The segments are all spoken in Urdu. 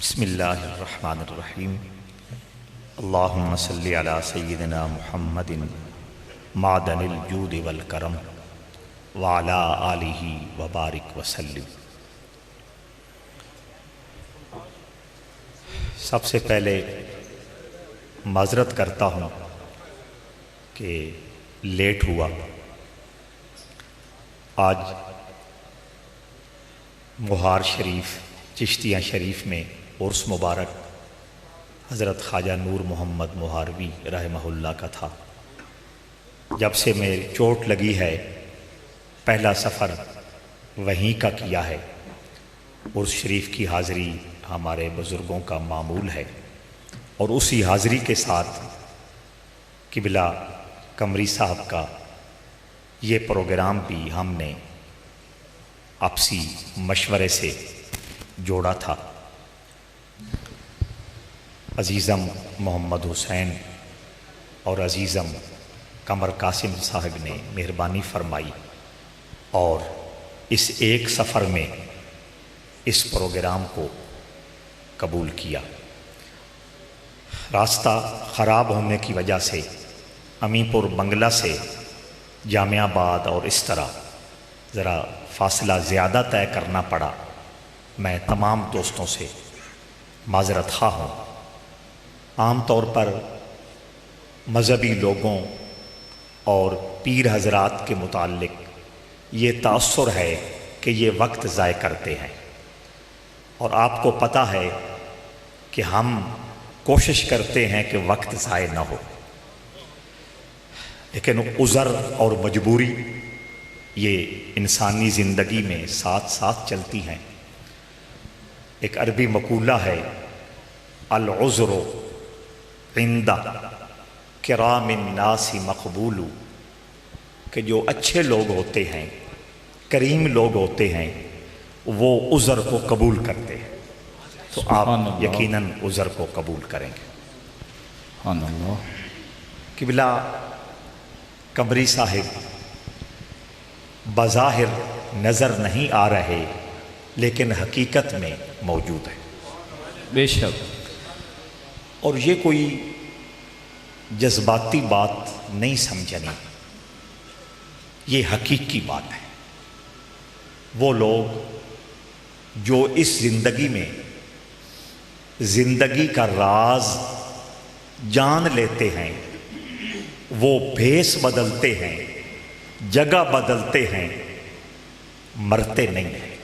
بسم اللہ الرحمن الرحیم اللہم صلی علی سیدنا محمد معدن الجود والکرم وعلی آلہ وبارک وسلم۔ سب سے پہلے معذرت کرتا ہوں کہ لیٹ ہوا۔ آج مہار شریف چشتیاں شریف میں عرس مبارک حضرت خواجہ نور محمد مہاروی رحمہ اللہ کا تھا۔ جب سے میری چوٹ لگی ہے پہلا سفر وہیں کا کیا ہے۔ عرس شریف کی حاضری ہمارے بزرگوں کا معمول ہے، اور اسی حاضری کے ساتھ قبلہ قمری صاحب کا یہ پروگرام بھی ہم نے آپسی مشورے سے جوڑا تھا۔ عزیزم محمد حسین اور عزیزم قمر قاسم صاحب نے مہربانی فرمائی اور اس ایک سفر میں اس پروگرام کو قبول کیا۔ راستہ خراب ہونے کی وجہ سے امی پور بنگلہ سے جامعہ آباد اور اس طرح ذرا فاصلہ زیادہ طے کرنا پڑا۔ میں تمام دوستوں سے معذرت خواہ ہوں۔ عام طور پر مذہبی لوگوں اور پیر حضرات کے متعلق یہ تاثر ہے کہ یہ وقت ضائع کرتے ہیں، اور آپ کو پتہ ہے کہ ہم کوشش کرتے ہیں کہ وقت ضائع نہ ہو، لیکن عذر اور مجبوری یہ انسانی زندگی میں ساتھ ساتھ چلتی ہیں۔ ایک عربی مقولہ ہے، العذر عند کرام الناس مقبول، کہ جو اچھے لوگ ہوتے ہیں، کریم لوگ ہوتے ہیں، وہ عذر کو قبول کرتے ہیں۔ تو آپ یقیناً عذر کو قبول کریں گے۔ سبحان اللہ۔ قبلہ قمری صاحب بظاہر نظر نہیں آ رہے، لیکن حقیقت میں موجود ہے۔ بے شک۔ اور یہ کوئی جذباتی بات نہیں سمجھنی، یہ حقیقی بات ہے۔ وہ لوگ جو اس زندگی میں زندگی کا راز جان لیتے ہیں، وہ بھیس بدلتے ہیں، جگہ بدلتے ہیں، مرتے نہیں ہیں۔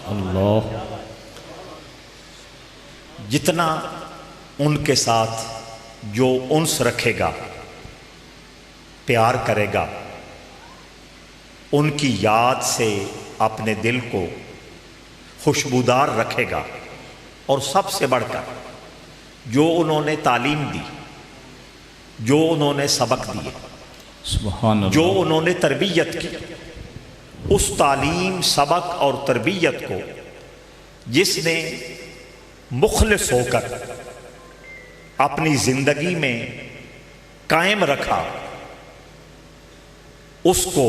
اللہ۔ جتنا ان کے ساتھ جو انس رکھے گا، پیار کرے گا، ان کی یاد سے اپنے دل کو خوشبودار رکھے گا، اور سب سے بڑھ کر جو انہوں نے تعلیم دی، جو انہوں نے سبق دیے، سبحان اللہ۔ جو انہوں نے تربیت کی، اس تعلیم، سبق اور تربیت کو جس نے مخلص ہو کر اپنی زندگی میں قائم رکھا، اس کو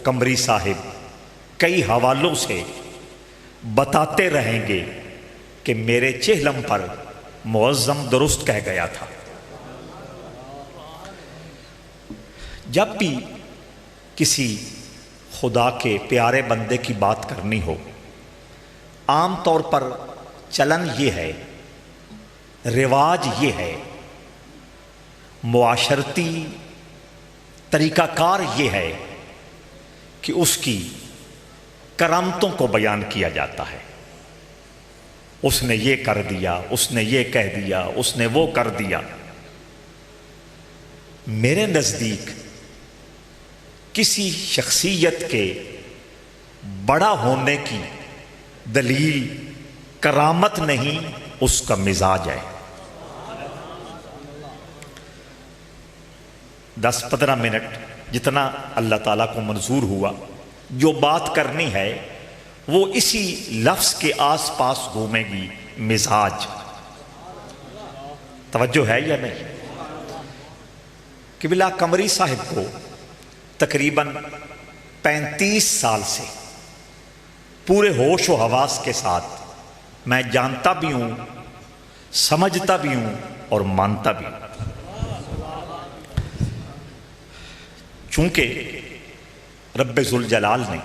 قمری صاحب کئی حوالوں سے بتاتے رہیں گے کہ میرے چہلم پر معظم درست کہہ گیا تھا۔ جب بھی کسی خدا کے پیارے بندے کی بات کرنی ہو، عام طور پر چلن یہ ہے، رواج یہ ہے، معاشرتی طریقہ کار یہ ہے کہ اس کی کرامتوں کو بیان کیا جاتا ہے۔ اس نے یہ کر دیا، اس نے یہ کہہ دیا، اس نے وہ کر دیا۔ میرے نزدیک کسی شخصیت کے بڑا ہونے کی دلیل کرامت نہیں، اس کا مزاج ہے۔ 10-15 منٹ جتنا اللہ تعالیٰ کو منظور ہوا، جو بات کرنی ہے وہ اسی لفظ کے آس پاس گھومے گی، مزاج۔ توجہ ہے یا نہیں؟ قبلہ قمری صاحب کو تقریباً 35 سال سے پورے ہوش و حواس کے ساتھ میں جانتا بھی ہوں، سمجھتا بھی ہوں اور مانتا بھی ہوں۔ چونکہ رب ذوالجلال نے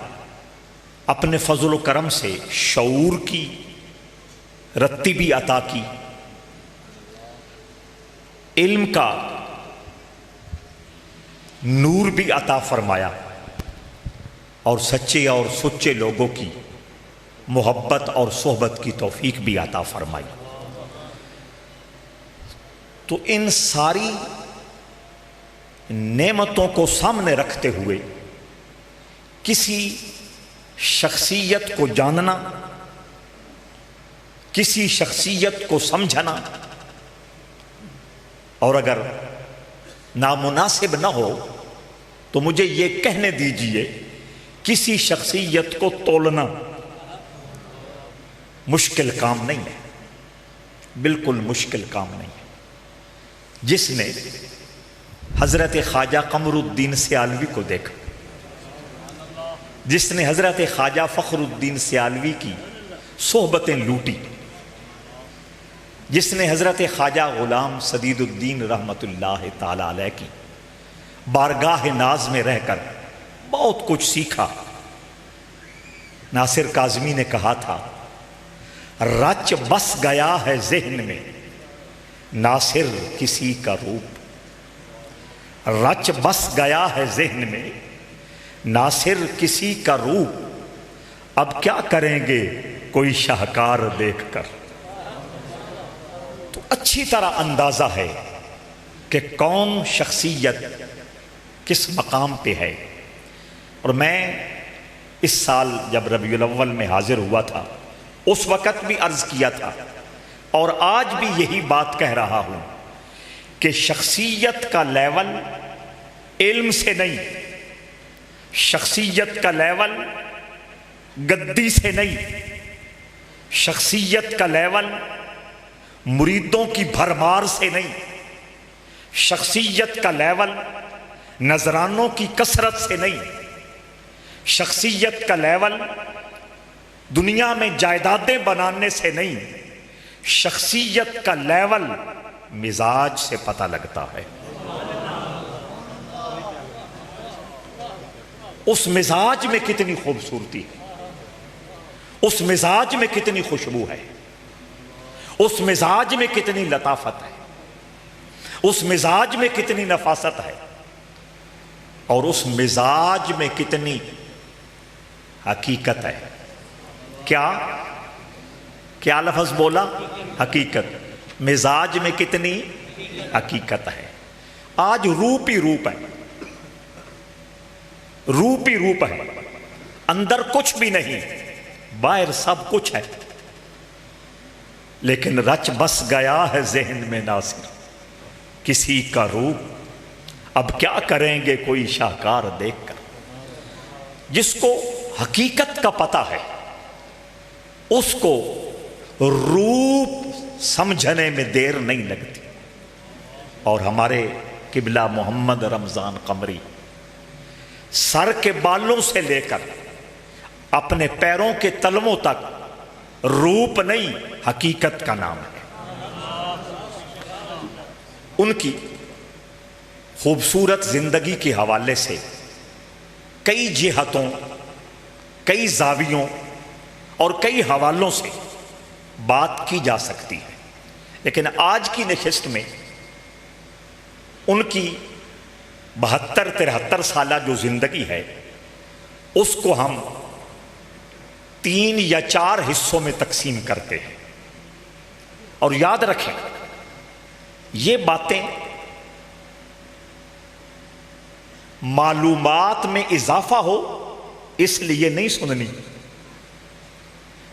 اپنے فضل و کرم سے شعور کی رتی بھی عطا کی، علم کا نور بھی عطا فرمایا، اور سچے اور سچے لوگوں کی محبت اور صحبت کی توفیق بھی عطا فرمائی۔ تو ان ساری نعمتوں کو سامنے رکھتے ہوئے کسی شخصیت کو جاننا، کسی شخصیت کو سمجھنا، اور اگر نامناسب نہ ہو تو مجھے یہ کہنے دیجئے، کسی شخصیت کو تولنا مشکل کام نہیں ہے، بالکل مشکل کام نہیں ہے۔ جس نے حضرت خواجہ قمر الدین سیالوی کو دیکھا، جس نے حضرت خواجہ فخر الدین سیالوی کی صحبتیں لوٹی، جس نے حضرت خواجہ غلام سدید الدین رحمت اللہ تعالی علیہ کی بارگاہ ناز میں رہ کر بہت کچھ سیکھا۔ ناصر کاظمی نے کہا تھا، رچ بس گیا ہے ذہن میں ناصر کسی کا روپ، رچ بس گیا ہے ذہن میں ناصر کسی کا روپ، اب کیا کریں گے کوئی شاہکار دیکھ کر۔ تو اچھی طرح اندازہ ہے کہ کون شخصیت کس مقام پہ ہے۔ اور میں اس سال جب ربیع الاول میں حاضر ہوا تھا اس وقت بھی عرض کیا تھا، اور آج بھی یہی بات کہہ رہا ہوں کہ شخصیت کا لیول علم سے نہیں، شخصیت کا لیول گدی سے نہیں، شخصیت کا لیول مریدوں کی بھرمار سے نہیں، شخصیت کا لیول نذرانوں کی کثرت سے نہیں، شخصیت کا لیول دنیا میں جائیدادیں بنانے سے نہیں، شخصیت کا لیول مزاج سے پتہ لگتا ہے۔ اس مزاج میں کتنی خوبصورتی ہے، اس مزاج میں کتنی خوشبو ہے، اس مزاج میں کتنی لطافت ہے، اس مزاج میں کتنی نفاست ہے، اور اس مزاج میں کتنی حقیقت ہے۔ کیا لفظ بولا؟ حقیقت۔ مزاج میں کتنی حقیقت ہے۔ آج روپ ہی روپ ہے، روپ ہی روپ ہے، اندر کچھ بھی نہیں، باہر سب کچھ ہے، لیکن رچ بس گیا ہے ذہن میں ناصر کسی کا روپ، اب کیا کریں گے کوئی شاہکار دیکھ کر۔ جس کو حقیقت کا پتہ ہے اس کو روپ سمجھنے میں دیر نہیں لگتی۔ اور ہمارے قبلہ محمد رمضان قمری سر کے بالوں سے لے کر اپنے پیروں کے تلووں تک روپ نہیں، حقیقت کا نام ہے۔ ان کی خوبصورت زندگی کے حوالے سے کئی جہتوں، کئی زاویوں اور کئی حوالوں سے بات کی جا سکتی ہے، لیکن آج کی نشست میں ان کی 72-73 سالہ جو زندگی ہے اس کو ہم 3 یا 4 حصوں میں تقسیم کرتے ہیں۔ اور یاد رکھیں، یہ باتیں معلومات میں اضافہ ہو اس لیے نہیں سننی،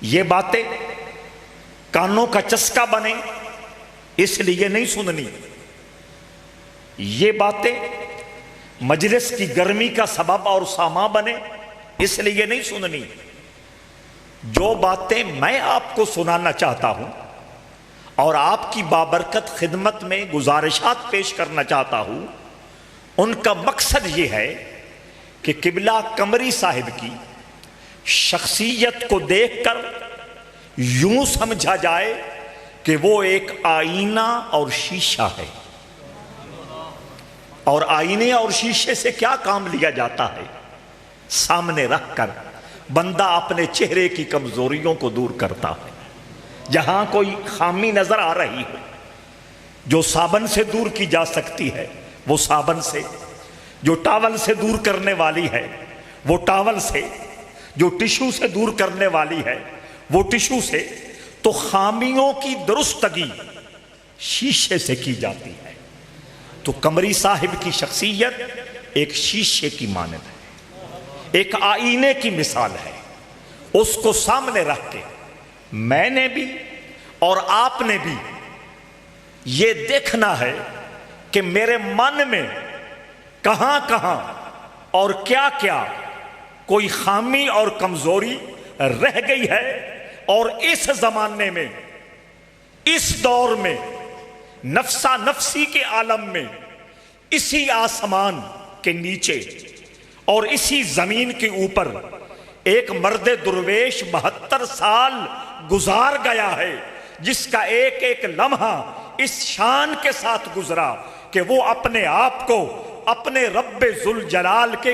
یہ باتیں کانوں کا چسکا بنے اس لیے نہیں سننی، یہ باتیں مجلس کی گرمی کا سبب اور ساما بنے اس لیے نہیں سننی۔ جو باتیں میں آپ کو سنانا چاہتا ہوں اور آپ کی بابرکت خدمت میں گزارشات پیش کرنا چاہتا ہوں، ان کا مقصد یہ ہے کہ قبلہ قمری صاحب کی شخصیت کو دیکھ کر یوں سمجھا جائے کہ وہ ایک آئینہ اور شیشہ ہے. اور آئینے اور شیشے سے کیا کام لیا جاتا ہے؟ سامنے رکھ کر بندہ اپنے چہرے کی کمزوریوں کو دور کرتا ہے. جہاں کوئی خامی نظر آ رہی ہو جو صابن سے دور کی جا سکتی ہے وہ صابن سے، جو ٹاول سے دور کرنے والی ہے وہ ٹاول سے، جو ٹشو سے دور کرنے والی ہے وہ ٹشو سے. تو خامیوں کی درستگی شیشے سے کی جاتی ہے. تو قمری صاحب کی شخصیت ایک شیشے کی مانند ہے، ایک آئینے کی مثال ہے. اس کو سامنے رکھ کے میں نے بھی اور آپ نے بھی یہ دیکھنا ہے کہ میرے من میں کہاں کہاں اور کیا کیا کوئی خامی اور کمزوری رہ گئی ہے. اور اس زمانے میں، اس دور میں، نفسا نفسی کے عالم میں، اسی آسمان کے نیچے اور اسی زمین کے اوپر ایک مرد درویش 72 سال گزار گیا ہے جس کا ایک ایک لمحہ اس شان کے ساتھ گزرا کہ وہ اپنے آپ کو اپنے رب ذوالجلال کے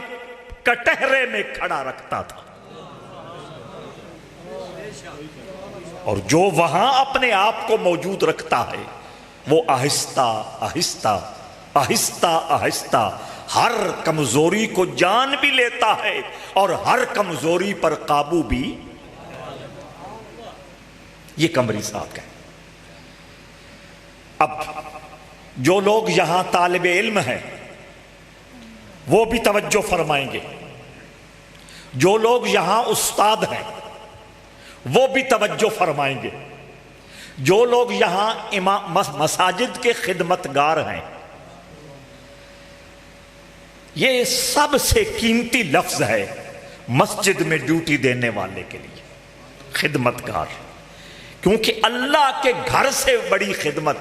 کٹہرے میں کھڑا رکھتا تھا. اور جو وہاں اپنے آپ کو موجود رکھتا ہے وہ آہستہ آہستہ آہستہ آہستہ ہر کمزوری کو جان بھی لیتا ہے اور ہر کمزوری پر قابو بھی. یہ قمری صاحب کا ہے. اب جو لوگ یہاں طالب علم ہیں وہ بھی توجہ فرمائیں گے، جو لوگ یہاں استاد ہیں وہ بھی توجہ فرمائیں گے، جو لوگ یہاں مساجد کے خدمتگار ہیں. یہ سب سے قیمتی لفظ ہے مسجد میں ڈیوٹی دینے والے کے لیے، خدمتگار. کیونکہ اللہ کے گھر سے بڑی خدمت.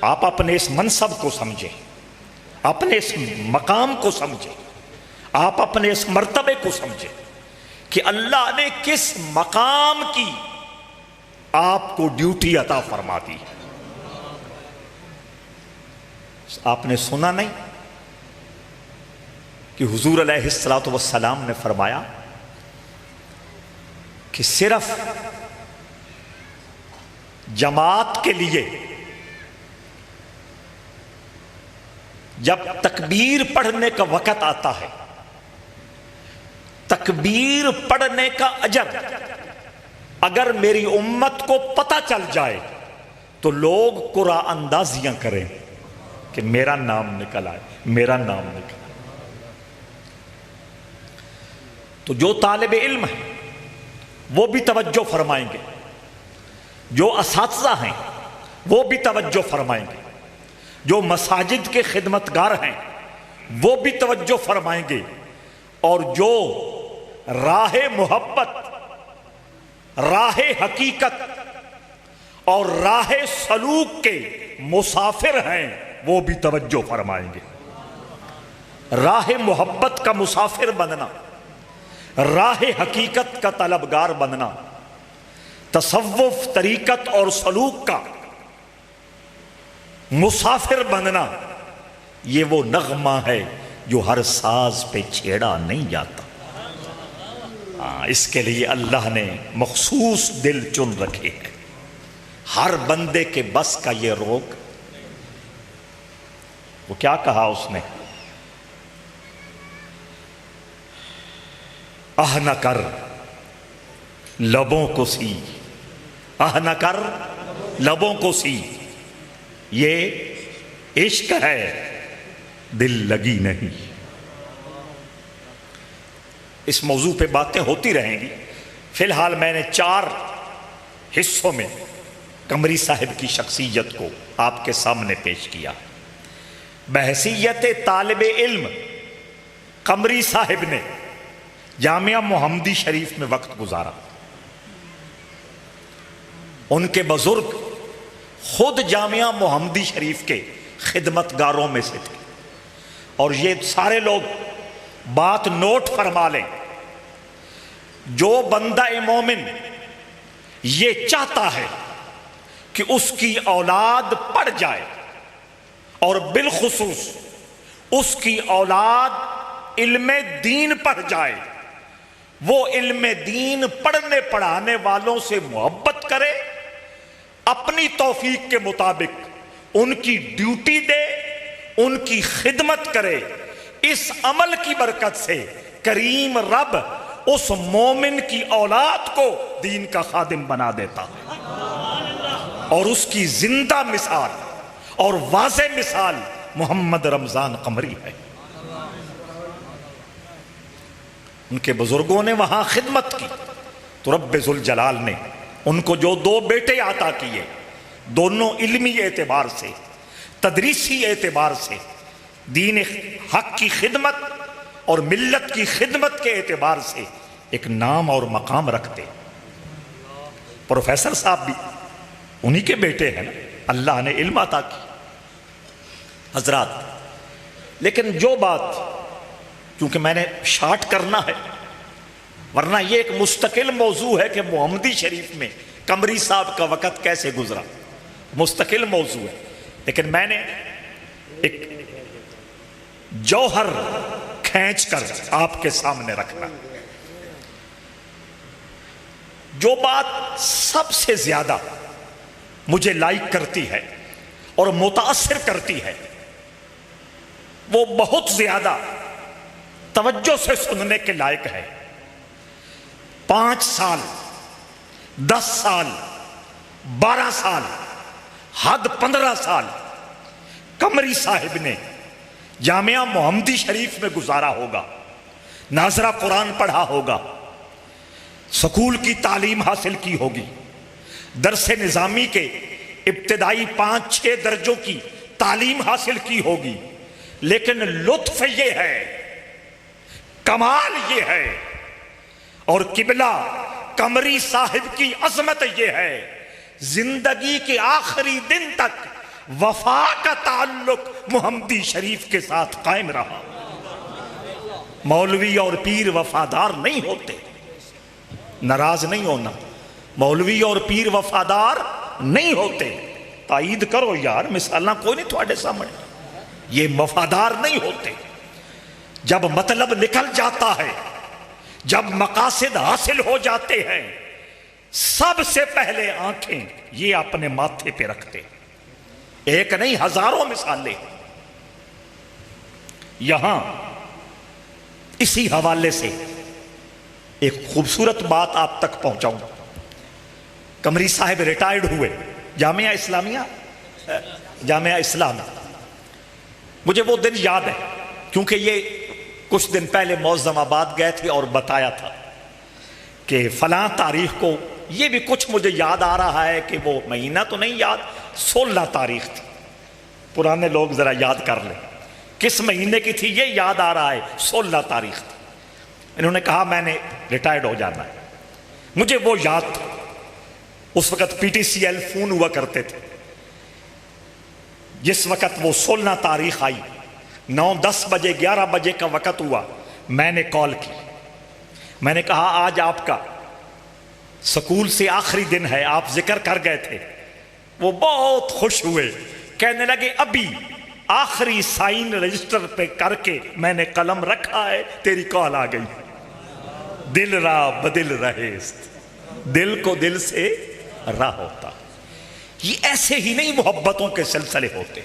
آپ اپنے اس منصب کو سمجھیں، اپنے اس مقام کو سمجھیں، آپ اپنے اس مرتبے کو سمجھیں کہ اللہ نے کس مقام کی آپ کو ڈیوٹی عطا فرما دی. آپ نے سنا نہیں کہ حضور علیہ الصلوۃ والسلام نے فرمایا کہ صرف جماعت کے لیے جب تکبیر پڑھنے کا وقت آتا ہے، تکبیر پڑھنے کا اجر اگر میری امت کو پتہ چل جائے تو لوگ قرآن اندازیاں کریں کہ میرا نام نکل آئے، میرا نام نکل آئے. تو جو طالب علم ہیں وہ بھی توجہ فرمائیں گے، جو اساتذہ ہیں وہ بھی توجہ فرمائیں گے، جو مساجد کے خدمتگار ہیں وہ بھی توجہ فرمائیں گے، اور جو راہ محبت، راہ حقیقت اور راہ سلوک کے مسافر ہیں وہ بھی توجہ فرمائیں گے. راہ محبت کا مسافر بننا، راہ حقیقت کا طلبگار بننا، تصوف، طریقت اور سلوک کا مسافر بننا، یہ وہ نغمہ ہے جو ہر ساز پہ چھیڑا نہیں جاتا. اس کے لیے اللہ نے مخصوص دل چن رکھے ہیں. ہر بندے کے بس کا یہ روگ. وہ کیا کہا اس نے؟ آہ نہ کر لبوں کو سی، آہ نہ کر لبوں کو سی، یہ عشق ہے دل لگی نہیں. اس موضوع پہ باتیں ہوتی رہیں گی. فی الحال میں نے 4 حصوں میں قمری صاحب کی شخصیت کو آپ کے سامنے پیش کیا. بحیثیت طالب علم قمری صاحب نے جامعہ محمدی شریف میں وقت گزارا. ان کے بزرگ خود جامعہ محمدی شریف کے خدمتگاروں میں سے تھے. اور یہ سارے لوگ بات نوٹ فرما لیں، جو بندہ مومن یہ چاہتا ہے کہ اس کی اولاد پڑھ جائے اور بالخصوص اس کی اولاد علم دین پڑھ جائے، وہ علم دین پڑھنے پڑھانے والوں سے محبت کرے، اپنی توفیق کے مطابق ان کی ڈیوٹی دے، ان کی خدمت کرے، اس عمل کی برکت سے کریم رب اس مومن کی اولاد کو دین کا خادم بنا دیتا ہے۔ اور اس کی زندہ مثال اور واضح مثال محمد رمضان قمری ہے۔ ان کے بزرگوں نے وہاں خدمت کی تو رب ذوالجلال نے ان کو جو 2 بیٹے عطا کیے، دونوں علمی اعتبار سے، تدریسی اعتبار سے، دین حق کی خدمت اور ملت کی خدمت کے اعتبار سے ایک نام اور مقام رکھتے۔ پروفیسر صاحب بھی انہی کے بیٹے ہیں نا، اللہ نے علم عطا کی۔ حضرات، لیکن جو بات، کیونکہ میں نے شارٹ کرنا ہے ورنہ یہ ایک مستقل موضوع ہے کہ محمدی شریف میں قمری صاحب کا وقت کیسے گزرا، مستقل موضوع ہے، لیکن میں نے ایک جوہر کھینچ کر آپ کے سامنے رکھنا۔ جو بات سب سے زیادہ مجھے لائک کرتی ہے اور متاثر کرتی ہے، وہ بہت زیادہ توجہ سے سننے کے لائق ہے۔ 5 سال، 10 سال، 12 سال، حد 15 سال قمری صاحب نے جامعہ محمدی شریف میں گزارا ہوگا، ناظرہ قرآن پڑھا ہوگا، سکول کی تعلیم حاصل کی ہوگی، درس نظامی کے ابتدائی 5-6 درجوں کی تعلیم حاصل کی ہوگی، لیکن لطف یہ ہے، کمال یہ ہے، اور قبلہ قمری صاحب کی عظمت یہ ہے، زندگی کے آخری دن تک وفا کا تعلق محمدی شریف کے ساتھ قائم رہا۔ مولوی اور پیر وفادار نہیں ہوتے، ناراض نہیں ہونا، مولوی اور پیر وفادار نہیں ہوتے، تائید کرو یار، مثالہ کوئی نہیں تھوڑے سامنے، یہ وفادار نہیں ہوتے۔ جب مطلب نکل جاتا ہے، جب مقاصد حاصل ہو جاتے ہیں، سب سے پہلے آنکھیں یہ اپنے ماتھے پہ رکھتے، ایک نہیں ہزاروں مثالیں۔ یہاں اسی حوالے سے ایک خوبصورت بات آپ تک پہنچاؤں۔ قمری صاحب ریٹائرڈ ہوئے جامعہ اسلامیہ، جامعہ اسلامیہ، مجھے وہ دن یاد ہے کیونکہ یہ کچھ دن پہلے معظم آباد گئے تھے اور بتایا تھا کہ فلاں تاریخ کو، یہ بھی کچھ مجھے یاد آ رہا ہے کہ وہ مہینہ تو نہیں یاد، 16 تاریخ تھی، پرانے لوگ ذرا یاد کر لیں کس مہینے کی تھی، یہ یاد آ رہا ہے 16 تاریخ تھی۔ انہوں نے کہا میں نے ریٹائرڈ ہو جانا ہے، مجھے وہ یاد تھا، اس وقت P T C L phone ہوا کرتے تھے، جس وقت وہ 16 تاریخ آئی، 9-10 بجے 11 بجے کا وقت ہوا، میں نے کال کی، میں نے کہا آج آپ کا سکول سے آخری دن ہے، آپ ذکر کر گئے تھے۔ وہ بہت خوش ہوئے، کہنے لگے ابھی آخری سائن رجسٹر پہ کر کے میں نے قلم رکھا ہے، تیری کال آ گئی۔ دل را بدل رہے، دل کو دل سے راہ ہوتا۔ یہ ایسے ہی نہیں محبتوں کے سلسلے ہوتے،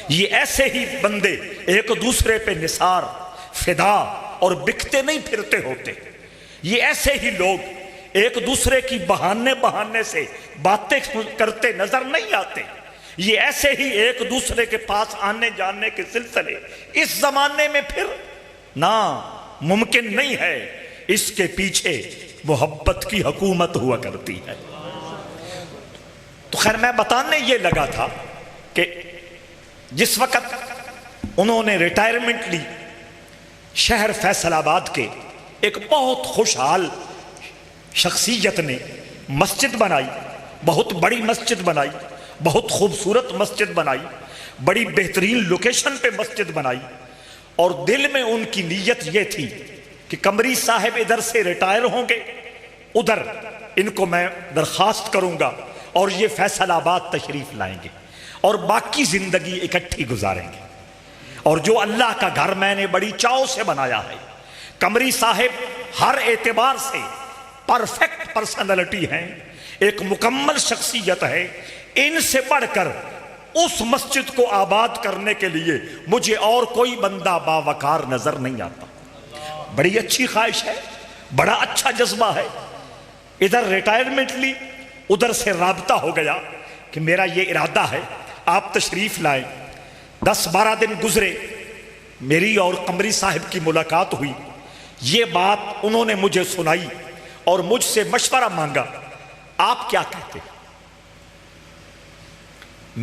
یہ ایسے ہی بندے ایک دوسرے پہ نثار، فدا اور بکتے نہیں پھرتے ہوتے، یہ ایسے ہی لوگ ایک دوسرے کی بہانے سے باتیں کرتے نظر نہیں آتے، یہ ایسے ہی ایک دوسرے کے پاس آنے جانے کے سلسلے اس زمانے میں پھر نہ ممکن نہیں ہے، اس کے پیچھے محبت کی حکومت ہوا کرتی ہے۔ تو خیر میں بتانے یہ لگا تھا کہ جس وقت انہوں نے ریٹائرمنٹ لی، شہر فیصل آباد کے ایک بہت خوشحال شخصیت نے مسجد بنائی، بہت بڑی مسجد بنائی، بہت خوبصورت مسجد بنائی، بڑی بہترین لوکیشن پہ مسجد بنائی، اور دل میں ان کی نیت یہ تھی کہ قمری صاحب ادھر سے ریٹائر ہوں گے ادھر ان کو میں درخواست کروں گا اور یہ فیصل آباد تشریف لائیں گے اور باقی زندگی اکٹھی گزاریں گے۔ اور جو اللہ کا گھر میں نے بڑی چاؤ سے بنایا ہے، قمری صاحب ہر اعتبار سے پرفیکٹ پرسنالٹی ہیں، ایک مکمل شخصیت ہے، ان سے بڑھ کر اس مسجد کو آباد کرنے کے لیے مجھے اور کوئی بندہ باوقار نظر نہیں آتا۔ بڑی اچھی خواہش ہے، بڑا اچھا جذبہ ہے۔ ادھر ریٹائرمنٹ لی، ادھر سے رابطہ ہو گیا کہ میرا یہ ارادہ ہے آپ تشریف لائیں۔ 10-12 دن گزرے، میری اور قمری صاحب کی ملاقات ہوئی، یہ بات انہوں نے مجھے سنائی اور مجھ سے مشورہ مانگا، آپ کیا کہتے ہیں؟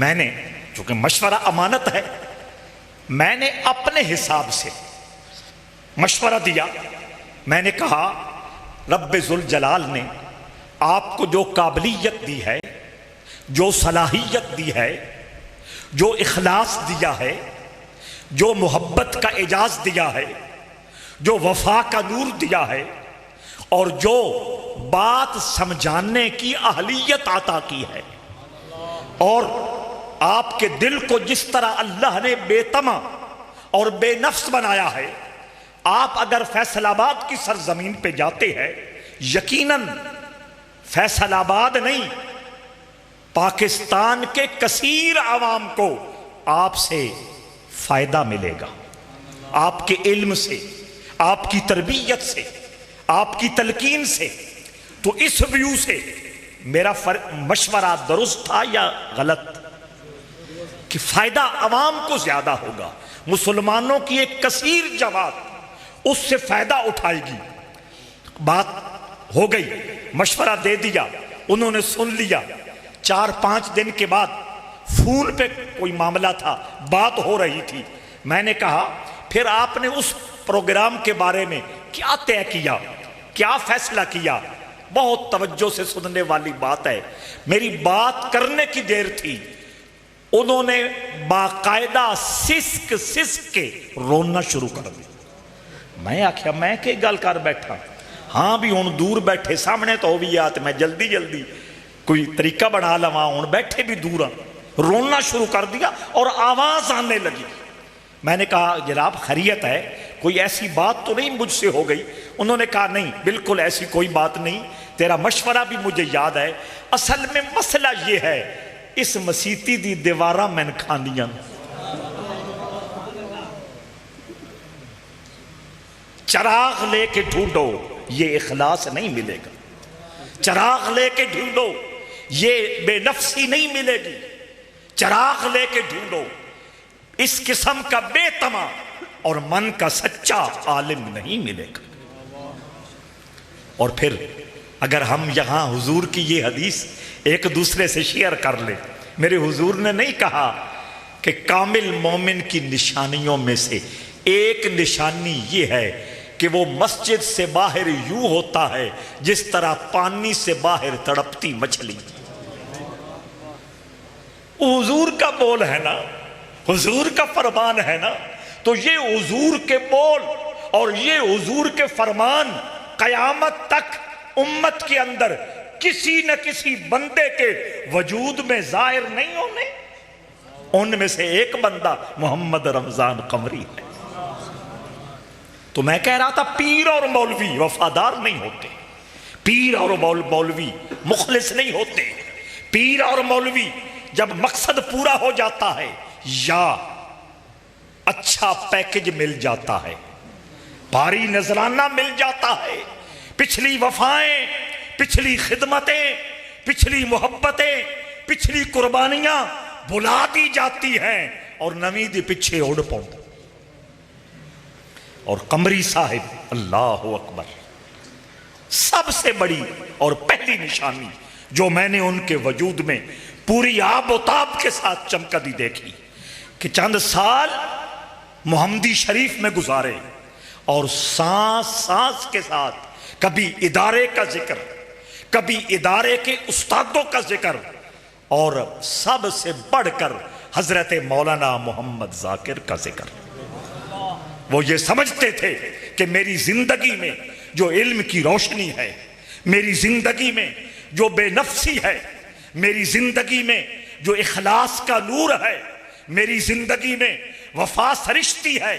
میں نے، چونکہ مشورہ امانت ہے، میں نے اپنے حساب سے مشورہ دیا۔ میں نے کہا رب ذوالجلال نے آپ کو جو قابلیت دی ہے، جو صلاحیت دی ہے، جو اخلاص دیا ہے، جو محبت کا اعزاز دیا ہے، جو وفا کا نور دیا ہے، اور جو بات سمجھانے کی اہلیت عطا کی ہے، اور آپ کے دل کو جس طرح اللہ نے بے طمع اور بے نفس بنایا ہے، آپ اگر فیصل آباد کی سرزمین پہ جاتے ہیں، یقیناً فیصل آباد نہیں، پاکستان کے کثیر عوام کو آپ سے فائدہ ملے گا، آپ کے علم سے، آپ کی تربیت سے، آپ کی تلقین سے۔ تو اس ویو سے میرا مشورہ درست تھا یا غلط؟ کہ فائدہ عوام کو زیادہ ہوگا، مسلمانوں کی ایک کثیر جماعت اس سے فائدہ اٹھائے گی۔ بات ہو گئی، مشورہ دے دیا، انہوں نے سن لیا۔ 4-5 دن کے بعد فون پہ کوئی معاملہ تھا، بات ہو رہی تھی، میں نے کہا پھر آپ نے اس پروگرام کے بارے میں کیا طے کیا، کیا فیصلہ کیا؟ بہت توجہ سے سننے والی بات ہے، میری بات کرنے کی دیر تھی، انہوں نے باقاعدہ سسک سسک کے رونا شروع کر دیا۔ میں آکھیا میں کہ گل کر بیٹھا، ہاں بھی ہوں دور بیٹھے، سامنے تو بھی آتے، میں جلدی جلدی کوئی طریقہ بنا لواں، ہوں بیٹھے بھی دور، رونا شروع کر دیا اور آواز آنے لگی۔ میں نے کہا جناب خیریت ہے، کوئی ایسی بات تو نہیں مجھ سے ہو گئی؟ انہوں نے کہا نہیں، بالکل ایسی کوئی بات نہیں، تیرا مشورہ بھی مجھے یاد ہے، اصل میں مسئلہ یہ ہے، اس مسیتی دی دیواراں میں نے کھانیاں، چراغ لے کے ڈھونڈو یہ اخلاص نہیں ملے گا، چراغ لے کے ڈھونڈو یہ بے نفسی نہیں ملے گی، چراغ لے کے ڈھونڈو اس قسم کا بے طمع اور من کا سچا عالم نہیں ملے گا۔ اور پھر اگر ہم یہاں حضور کی یہ حدیث ایک دوسرے سے شیئر کر لیں، میرے حضور نے نہیں کہا کہ کامل مومن کی نشانیوں میں سے ایک نشانی یہ ہے کہ وہ مسجد سے باہر یوں ہوتا ہے جس طرح پانی سے باہر تڑپتی مچھلی۔ حضور کا بول ہے نا، حضور کا فرمان ہے نا، تو یہ حضور کے بول اور یہ حضور کے فرمان قیامت تک امت کے اندر کسی نہ کسی بندے کے وجود میں ظاہر نہیں ہونے۔ ان میں سے ایک بندہ محمد رمضان قمری ہے۔ تو میں کہہ رہا تھا پیر اور مولوی وفادار نہیں ہوتے، پیر اور مولوی مخلص نہیں ہوتے، پیر اور مولوی جب مقصد پورا ہو جاتا ہے یا اچھا پیکج مل جاتا ہے، بھاری نذرانہ مل جاتا ہے، پچھلی وفائیں، پچھلی خدمتیں، پچھلی محبتیں، پچھلی قربانیاں بلا دی جاتی ہیں اور نویں دی پیچھے اڑ پاؤں۔ اور قمری صاحب اللہ اکبر، سب سے بڑی اور پہلی نشانی جو میں نے ان کے وجود میں پوری آب و تاب کے ساتھ چمکدی دیکھی کہ چند سال محمدی شریف میں گزارے اور سانس سانس کے ساتھ کبھی ادارے کا ذکر، کبھی ادارے کے استادوں کا ذکر، اور سب سے بڑھ کر حضرت مولانا محمد ذاکر کا ذکر۔ وہ یہ سمجھتے تھے کہ میری زندگی میں جو علم کی روشنی ہے، میری زندگی میں جو بے نفسی ہے، میری زندگی میں جو اخلاص کا نور ہے، میری زندگی میں وفا سرشتی ہے،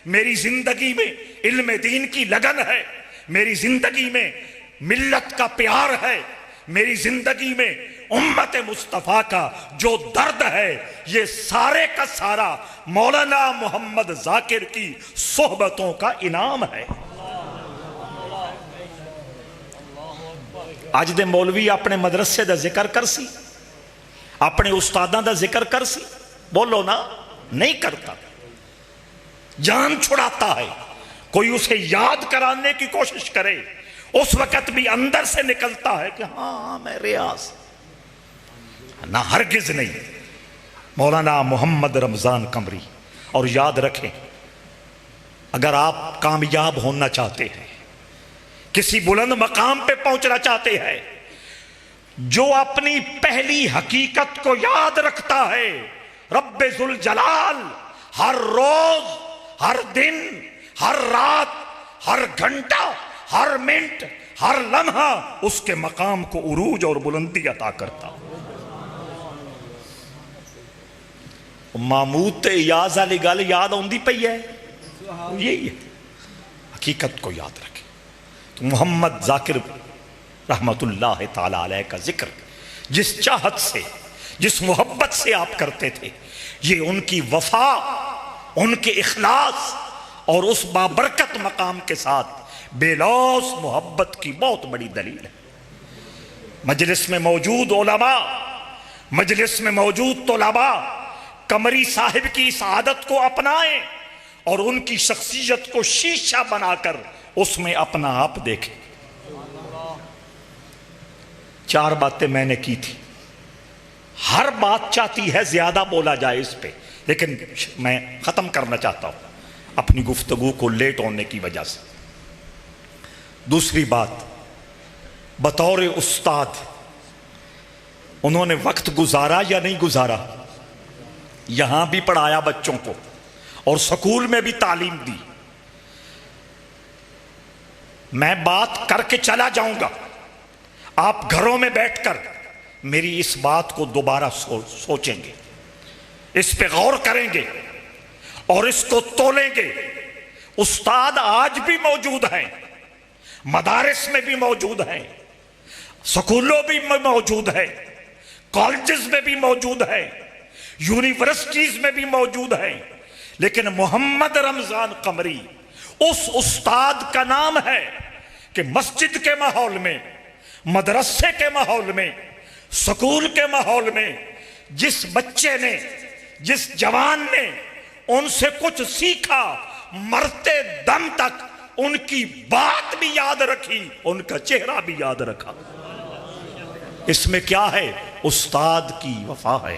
میری زندگی میں علم دین کی لگن ہے، میری زندگی میں ملت کا پیار ہے، میری زندگی میں امت مصطفیٰ کا جو درد ہے، یہ سارے کا سارا مولانا محمد ذاکر کی صحبتوں کا انعام ہے۔ اج دے مولوی اپنے مدرسے دا ذکر کر سی، اپنے استاداں دا ذکر کر سی، بولو نا، نہیں کرتا، جان چھڑاتا ہے۔ کوئی اسے یاد کرانے کی کوشش کرے، اس وقت بھی اندر سے نکلتا ہے کہ ہاں میں ریاض، نہ ہرگز نہیں۔ مولانا محمد رمضان قمری۔ اور یاد رکھیں، اگر آپ کامیاب ہونا چاہتے ہیں، کسی بلند مقام پہ پہنچنا چاہتے ہیں، جو اپنی پہلی حقیقت کو یاد رکھتا ہے، رب ذوالجلال ہر روز، ہر دن، ہر رات، ہر گھنٹہ، ہر منٹ، ہر لمحہ اس کے مقام کو عروج اور بلندی عطا کرتا۔ محمود تے ایاز والی گل یاد آندی پئی ہے، یہی ہے، حقیقت کو یاد رکھیں۔ تو محمد ذاکر رحمت اللہ تعالی علیہ کا ذکر جس چاہت سے، جس محبت سے آپ کرتے تھے، یہ ان کی وفا، ان کے اخلاص اور اس بابرکت مقام کے ساتھ بے لوث محبت کی بہت بڑی دلیل ہے۔ مجلس میں موجود علماء، مجلس میں موجود طلباء قمری صاحب کی اس عادت کو اپنائیں اور ان کی شخصیت کو شیشہ بنا کر اس میں اپنا آپ دیکھیں۔ 4 باتیں میں نے کی تھی، ہر بات چاہتی ہے زیادہ بولا جائے اس پہ، لیکن میں ختم کرنا چاہتا ہوں اپنی گفتگو کو لیٹ ہونے کی وجہ سے۔ دوسری بات، بطور استاد انہوں نے وقت گزارا یا نہیں گزارا؟ یہاں بھی پڑھایا بچوں کو اور سکول میں بھی تعلیم دی۔ میں بات کر کے چلا جاؤں گا، آپ گھروں میں بیٹھ کر میری اس بات کو دوبارہ سوچیں گے، اس پہ غور کریں گے اور اس کو تولیں گے۔ استاد آج بھی موجود ہیں، مدارس میں بھی موجود ہیں، سکولوں میں موجود ہیں، کالجز میں بھی موجود ہیں، یونیورسٹیز میں بھی موجود ہیں، لیکن محمد رمضان قمری اس استاد کا نام ہے کہ مسجد کے ماحول میں، مدرسے کے ماحول میں، سکول کے ماحول میں جس بچے نے، جس جوان نے ان سے کچھ سیکھا، مرتے دم تک ان کی بات بھی یاد رکھی، ان کا چہرہ بھی یاد رکھا۔ اس میں کیا ہے؟ استاد کی وفا ہے،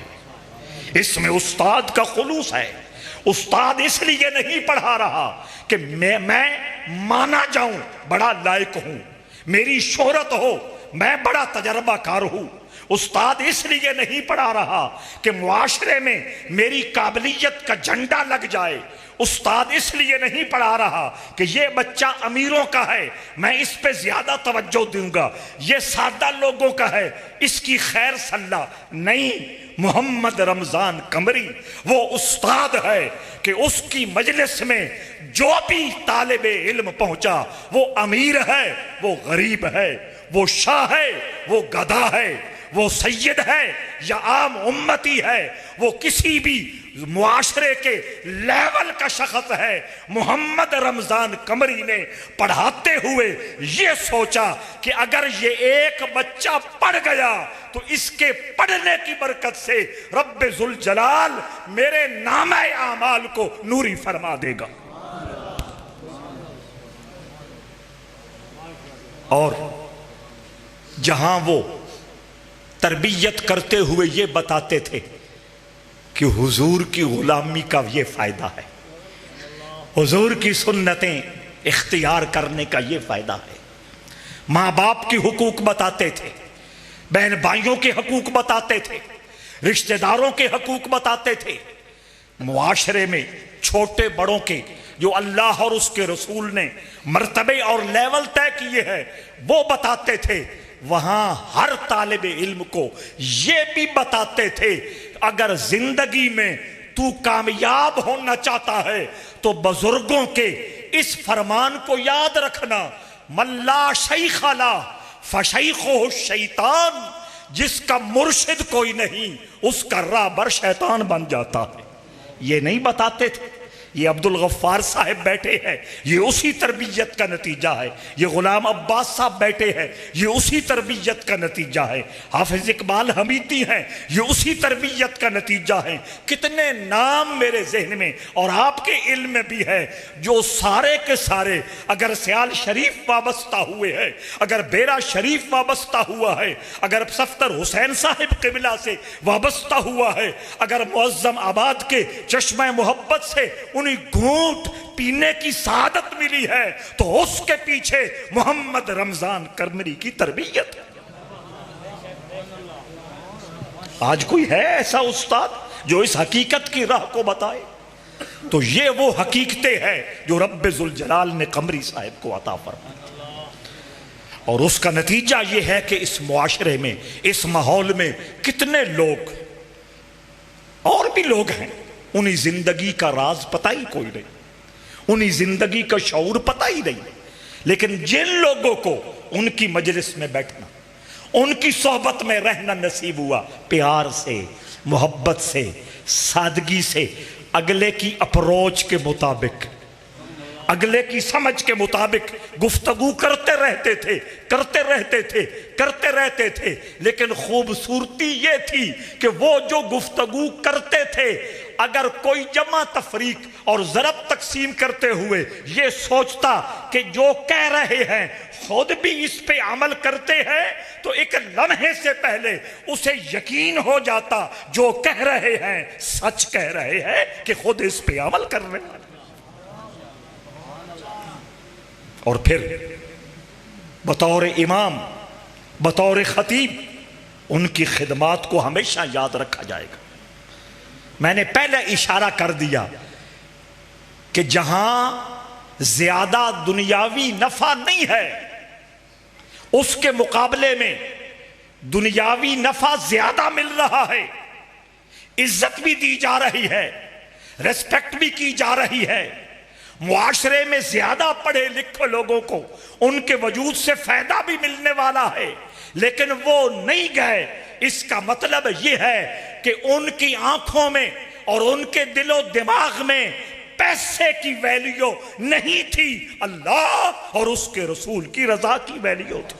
اس میں استاد کا خلوص ہے۔ استاد اس لیے نہیں پڑھا رہا کہ میں مانا جاؤں، بڑا لائق ہوں، میری شہرت ہو، میں بڑا تجربہ کار ہوں۔ استاد اس لیے نہیں پڑھا رہا کہ معاشرے میں میری قابلیت کا جھنڈا لگ جائے۔ استاد اس لیے نہیں پڑھا رہا کہ یہ بچہ امیروں کا ہے، میں اس پہ زیادہ توجہ دوں گا، یہ سادہ لوگوں کا ہے، اس کی خیر صلاح نہیں۔ محمد رمضان قمری وہ استاد ہے کہ اس کی مجلس میں جو بھی طالب علم پہنچا، وہ امیر ہے، وہ غریب ہے، وہ شاہ ہے، وہ گدھا ہے، وہ سید ہے یا عام امتی ہے، وہ کسی بھی معاشرے کے لیول کا شخص ہے، محمد رمضان قمری نے پڑھاتے ہوئے یہ سوچا کہ اگر یہ ایک بچہ پڑھ گیا تو اس کے پڑھنے کی برکت سے رب ذوالجلال میرے نامہ اعمال کو نوری فرما دے گا۔ اور جہاں وہ تربیت کرتے ہوئے یہ بتاتے تھے کہ حضور کی غلامی کا یہ فائدہ ہے، حضور کی سنتیں اختیار کرنے کا یہ فائدہ ہے، ماں باپ کی حقوق بتاتے تھے، بہن بھائیوں کے حقوق بتاتے تھے، رشتہ داروں کے حقوق بتاتے تھے، معاشرے میں چھوٹے بڑوں کے جو اللہ اور اس کے رسول نے مرتبے اور لیول طے کیے ہیں وہ بتاتے تھے، وہاں ہر طالب علم کو یہ بھی بتاتے تھے اگر زندگی میں تو کامیاب ہونا چاہتا ہے تو بزرگوں کے اس فرمان کو یاد رکھنا، من لا شیخ لا فشیخہ الشیطان، جس کا مرشد کوئی نہیں اس کا راہبر شیطان بن جاتا ہے۔ یہ نہیں بتاتے تھے؟ یہ عبد الغفار صاحب بیٹھے ہیں، یہ اسی تربیت کا نتیجہ ہے۔ یہ غلام عباس صاحب بیٹھے ہیں، یہ اسی تربیت کا نتیجہ ہے۔ حافظ اقبال حمیدی ہیں، یہ اسی تربیت کا نتیجہ ہے۔ کتنے نام میرے ذہن میں اور آپ کے علم میں بھی ہے جو سارے کے سارے اگر سیال شریف وابستہ ہوئے ہیں، اگر بیرا شریف وابستہ ہوا ہے، اگر صفدر حسین صاحب قبلہ سے وابستہ ہوا ہے، اگر معظم آباد کے چشمہ محبت سے انہیں گھونٹ پینے کی سعادت ملی ہے تو اس کے پیچھے محمد رمضان کرمری کی تربیت ہے۔ آج کوئی ہے ایسا استاد جو اس حقیقت کی راہ کو بتائے؟ تو یہ وہ حقیقتیں ہیں جو رب ذوالجلال نے قمری صاحب کو عطا فرمائی، اور اس کا نتیجہ یہ ہے کہ اس معاشرے میں، اس ماحول میں کتنے لوگ اور بھی لوگ ہیں انہیں زندگی کا راز پتہ ہی کوئی نہیں، انہیں زندگی کا شعور پتہ ہی نہیں، لیکن جن لوگوں کو ان کی مجلس میں بیٹھنا، ان کی صحبت میں رہنا نصیب ہوا، پیار سے، محبت سے، سادگی سے، اگلے کی اپروچ کے مطابق، اگلے کی سمجھ کے مطابق گفتگو کرتے رہتے تھے، لیکن خوبصورتی یہ تھی کہ وہ جو گفتگو کرتے تھے اگر کوئی جمع تفریق اور ضرب تقسیم کرتے ہوئے یہ سوچتا کہ جو کہہ رہے ہیں خود بھی اس پہ عمل کرتے ہیں تو ایک لمحے سے پہلے اسے یقین ہو جاتا جو کہہ رہے ہیں سچ کہہ رہے ہیں کہ خود اس پہ عمل کر رہے ہیں۔ اور پھر بطور امام، بطور خطیب ان کی خدمات کو ہمیشہ یاد رکھا جائے گا۔ میں نے پہلے اشارہ کر دیا کہ جہاں زیادہ دنیاوی نفع نہیں ہے اس کے مقابلے میں دنیاوی نفع زیادہ مل رہا ہے، عزت بھی دی جا رہی ہے، ریسپیکٹ بھی کی جا رہی ہے، معاشرے میں زیادہ پڑھے لکھے لوگوں کو ان کے وجود سے فائدہ بھی ملنے والا ہے، لیکن وہ نہیں گئے، اس کا مطلب یہ ہے کہ ان کی آنکھوں میں اور ان کے دل و دماغ میں پیسے کی ویلیو نہیں تھی، اللہ اور اس کے رسول کی رضا کی ویلیو تھی۔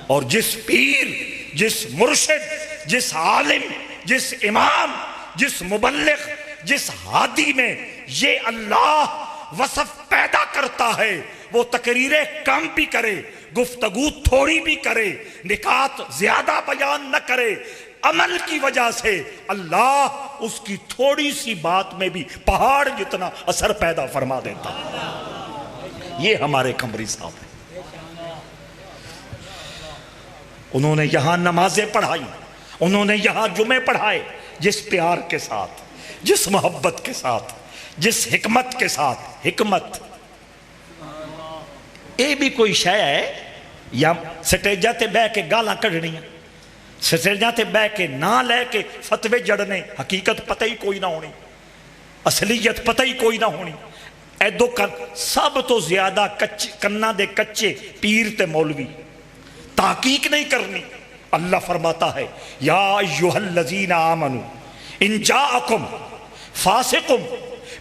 اور جس پیر، جس مرشد، جس عالم، جس امام، جس مبلغ، جس ہادی میں یہ اللہ وصف پیدا کرتا ہے وہ تقریریں کم بھی کرے، گفتگو تھوڑی بھی کرے، نکات زیادہ بیان نہ کرے، عمل کی وجہ سے اللہ اس کی تھوڑی سی بات میں بھی پہاڑ جتنا اثر پیدا فرما دیتا ہے۔ یہ ہمارے قمری صاحب ہیں، انہوں نے یہاں نمازیں پڑھائی، انہوں نے یہاں جمعے پڑھائے، جس پیار کے ساتھ، جس محبت کے ساتھ، جس حکمت کے ساتھ۔ حکمت یہ بھی کوئی شے ہے یا سٹیجہ تے بہ کے گالاں کڑھنیاں، سٹیجہ تے بہ کے نہ لے کے فتوے جڑنے، حقیقت پتہ ہی کوئی نہ ہونی، اصلیت پتہ ہی کوئی نہ ہونی۔ اے دو سب تو زیادہ کنا دے کچے پیر تے مولوی، تحقیق نہیں کرنی۔ اللہ فرماتا ہے یا ایھا الذین آمنوا ان جاءکم فاسق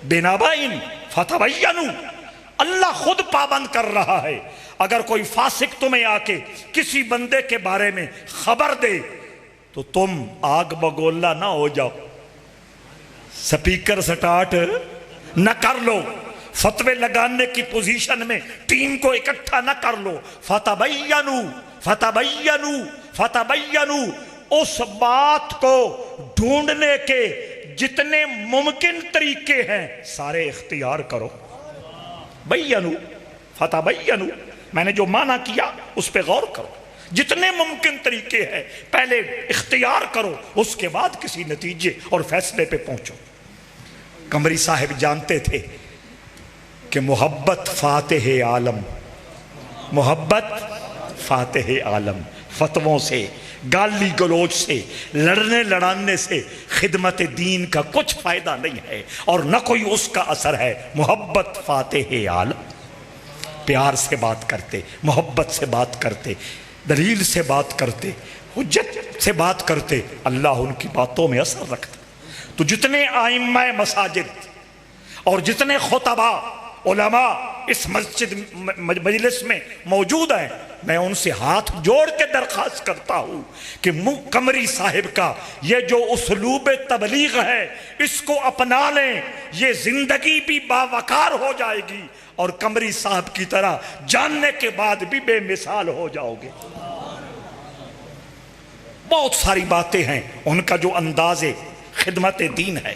بنبأ فتبینوا، اللہ خود پابند کر رہا ہے اگر کوئی فاسق تمہیں آ کے کسی بندے کے بارے میں خبر دے تو تم آگ بگولا نہ ہو جاؤ، سپیکر سٹارٹ نہ کر لو، فتوے لگانے کی پوزیشن میں ٹیم کو اکٹھا نہ کر لو۔ فتبینوا فتبینوا فتبینوا، اس بات کو ڈھونڈنے کے جتنے ممکن طریقے ہیں سارے اختیار کرو۔ بینوا فتبینوا، میں نے جو معنی کیا اس پہ غور کرو، جتنے ممکن طریقے ہیں پہلے اختیار کرو، اس کے بعد کسی نتیجے اور فیصلے پہ پہنچو۔ قمری صاحب جانتے تھے کہ محبت فاتح عالم، محبت فاتح عالم، فتووں سے، گالی گلوچ سے، لڑنے لڑانے سے خدمت دین کا کچھ فائدہ نہیں ہے اور نہ کوئی اس کا اثر ہے۔ محبت فاتح عالم، پیار سے بات کرتے، محبت سے بات کرتے، دلیل سے بات کرتے، حجت سے بات کرتے، اللہ ان کی باتوں میں اثر رکھتا۔ تو جتنے ائمہ مساجد اور جتنے خطبہ علماء اس مسجد مجلس میں موجود ہیں، میں ان سے ہاتھ جوڑ کے درخواست کرتا ہوں کہ قمری صاحب کا یہ جو اسلوب تبلیغ ہے اس کو اپنا لیں، یہ زندگی بھی باوقار ہو جائے گی اور قمری صاحب کی طرح جاننے کے بعد بھی بے مثال ہو جاؤ گے۔ بہت ساری باتیں ہیں، ان کا جو انداز خدمت دین ہے،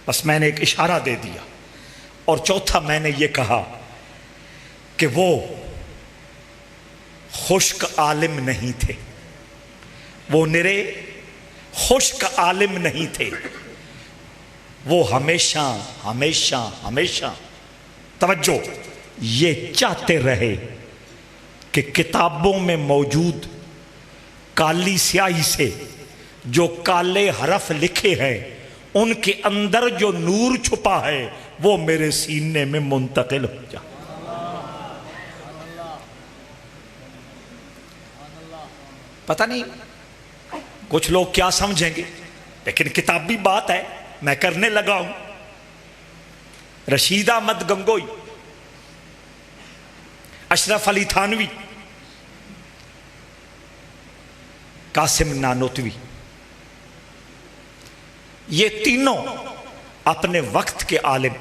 بس میں نے ایک اشارہ دے دیا۔ اور چوتھا میں نے یہ کہا کہ وہ خشک عالم نہیں تھے، وہ نرے خشک عالم نہیں تھے، وہ ہمیشہ ہمیشہ ہمیشہ توجہ یہ چاہتے رہے کہ کتابوں میں موجود کالی سیاہی سے جو کالے حرف لکھے ہیں ان کے اندر جو نور چھپا ہے وہ میرے سینے میں منتقل ہو جائے۔ پتہ نہیں کچھ لوگ کیا سمجھیں گے، لیکن کتابی بات ہے، میں کرنے لگا ہوں۔ رشید احمد گنگوئی، اشرف علی تھانوی، قاسم نانوتوی، یہ تینوں اپنے وقت کے عالم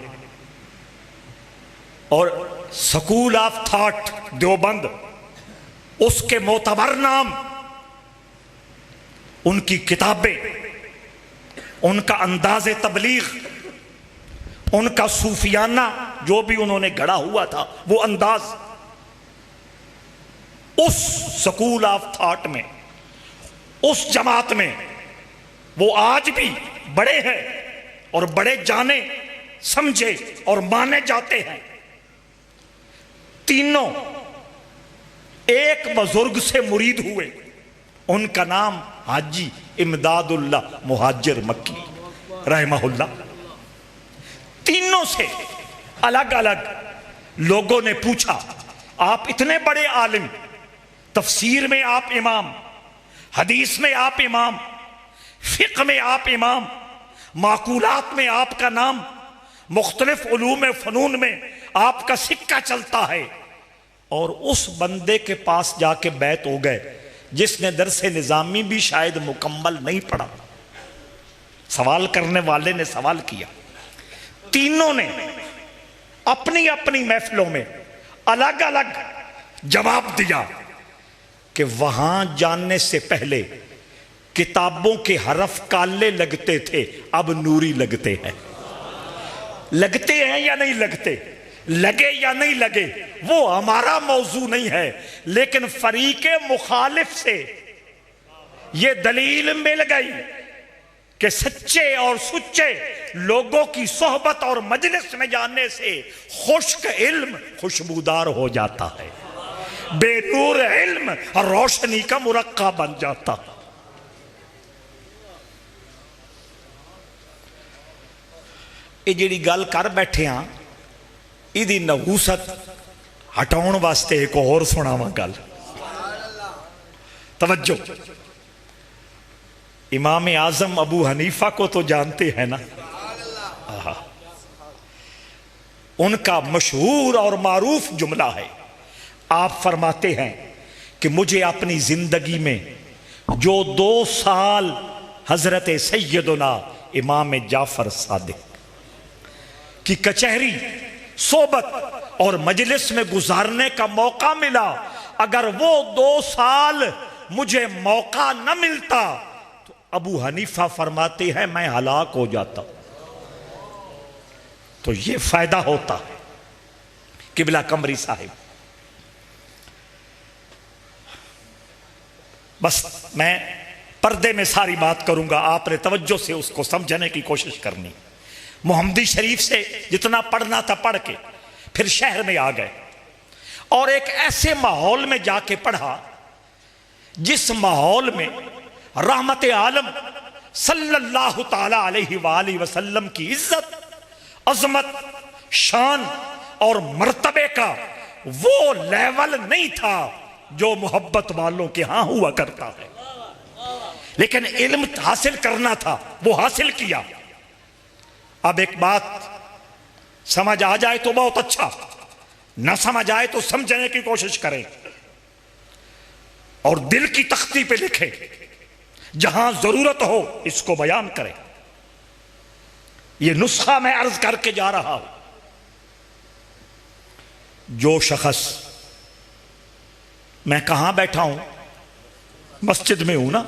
اور سکول آف تھاٹ دیوبند اس کے معتبر نام، ان کی کتابیں، ان کا انداز تبلیغ، ان کا صوفیانہ جو بھی انہوں نے گڑھا ہوا تھا وہ انداز، اس سکول آف تھاٹ میں، اس جماعت میں وہ آج بھی بڑے ہیں اور بڑے جانے سمجھے اور مانے جاتے ہیں۔ تینوں ایک بزرگ سے مرید ہوئے، ان کا نام حاجی امداد اللہ مہاجر مکی رحمہ اللہ۔ تینوں سے الگ الگ لوگوں نے پوچھا، آپ اتنے بڑے عالم، تفسیر میں آپ امام، حدیث میں آپ امام، فقہ میں آپ امام، معقولات میں آپ کا نام، مختلف علوم فنون میں آپ کا سکہ چلتا ہے، اور اس بندے کے پاس جا کے بیعت ہو گئے جس نے درس نظامی بھی شاید مکمل نہیں پڑھا۔ سوال کرنے والے نے سوال کیا، تینوں نے اپنی اپنی محفلوں میں الگ الگ جواب دیا کہ وہاں جاننے سے پہلے کتابوں کے حرف کالے لگتے تھے، اب نوری لگتے ہیں۔ لگتے ہیں یا نہیں لگتے، لگے یا نہیں لگے وہ ہمارا موضوع نہیں ہے، لیکن فریق مخالف سے یہ دلیل مل گئی کہ سچے اور سچے لوگوں کی صحبت اور مجلس میں جانے سے خشک علم خوشبودار ہو جاتا ہے، بے نور علم روشنی کا مرقع بن جاتا۔ یہ جڑی گل کر بیٹھے ہاں ایدی نحوست ہٹاؤن واسطے ایک اور سناواں گل۔ توجہ، امام اعظم ابو حنیفہ کو تو جانتے ہیں نا، ان کا مشہور اور معروف جملہ ہے، آپ فرماتے ہیں کہ مجھے اپنی زندگی میں جو 2 سال حضرت سیدنا امام جعفر صادق کی کچہری، صحبت اور مجلس میں گزارنے کا موقع ملا، اگر وہ 2 سال مجھے موقع نہ ملتا تو ابو حنیفہ فرماتے ہیں میں ہلاک ہو جاتا۔ تو یہ فائدہ ہوتا ہے قبلہ قمری صاحب۔ بس میں پردے میں ساری بات کروں گا، آپ نے توجہ سے اس کو سمجھنے کی کوشش کرنی۔ محمدی شریف سے جتنا پڑھنا تھا پڑھ کے پھر شہر میں آ گئے اور ایک ایسے ماحول میں جا کے پڑھا جس ماحول میں رحمت عالم صلی اللہ تعالی علیہ وآلہ وسلم کی عزت، عظمت، شان اور مرتبے کا وہ لیول نہیں تھا جو محبت والوں کے ہاں ہوا کرتا ہے، لیکن علم حاصل کرنا تھا، وہ حاصل کیا۔ اب ایک بات سمجھ آ جائے تو بہت اچھا، نہ سمجھ آئے تو سمجھنے کی کوشش کریں اور دل کی تختی پہ لکھیں، جہاں ضرورت ہو اس کو بیان کریں۔ یہ نسخہ میں عرض کر کے جا رہا ہوں، جو شخص، میں کہاں بیٹھا ہوں؟ مسجد میں ہوں نا،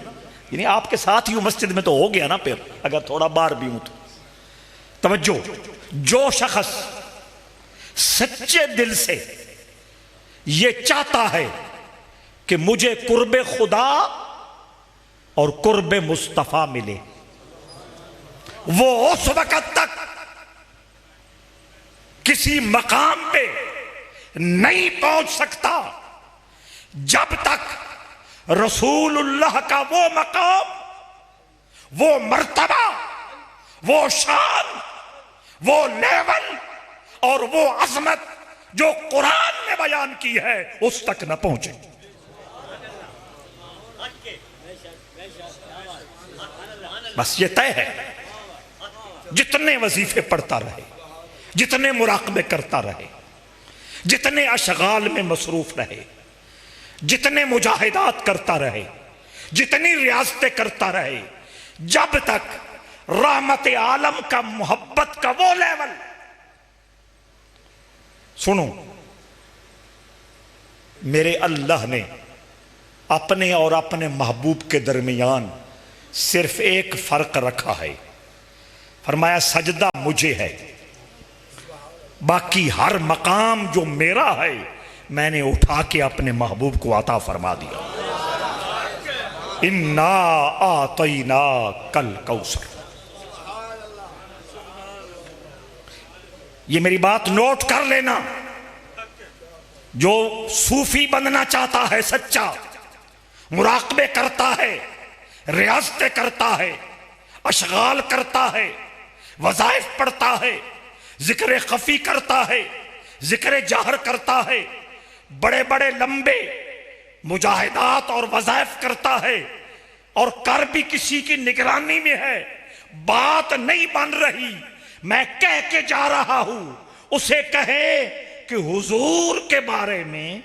یعنی آپ کے ساتھ ہی ہوں، مسجد میں تو ہو گیا نا، پھر اگر تھوڑا باہر بھی ہوں تو توجہ۔ جو شخص سچے دل سے یہ چاہتا ہے کہ مجھے قرب خدا اور قرب مصطفیٰ ملے، وہ اس وقت تک کسی مقام پہ نہیں پہنچ سکتا جب تک رسول اللہ کا وہ مقام، وہ مرتبہ، وہ شان، وہ لیول اور وہ عظمت جو قرآن نے بیان کی ہے اس تک نہ پہنچے۔ بس یہ طے ہے، جتنے وظیفے پڑھتا رہے، جتنے مراقبے کرتا رہے، جتنے اشغال میں مصروف رہے، جتنے مجاہدات کرتا رہے، جتنی ریاضتیں کرتا رہے، جب تک رحمت عالم کا محبت کا وہ لیول، سنو، میرے اللہ نے اپنے اور اپنے محبوب کے درمیان صرف ایک فرق رکھا ہے، فرمایا سجدہ مجھے ہے، باقی ہر مقام جو میرا ہے میں نے اٹھا کے اپنے محبوب کو عطا فرما دیا۔ اِنَّا أَعْطَيْنَاكَ الْكَوْثَرَ۔ یہ میری بات نوٹ کر لینا، جو صوفی بننا چاہتا ہے، سچا، مراقبے کرتا ہے، ریاضتیں کرتا ہے، اشغال کرتا ہے، وظائف پڑھتا ہے، ذکر خفی کرتا ہے، ذکر جاہر کرتا ہے، بڑے بڑے لمبے مجاہدات اور وظائف کرتا ہے، اور کر بھی کسی کی نگرانی میں ہے، بات نہیں بن رہی، میں کہہ کے جا رہا ہوں، اسے کہے کہ حضور کے بارے میں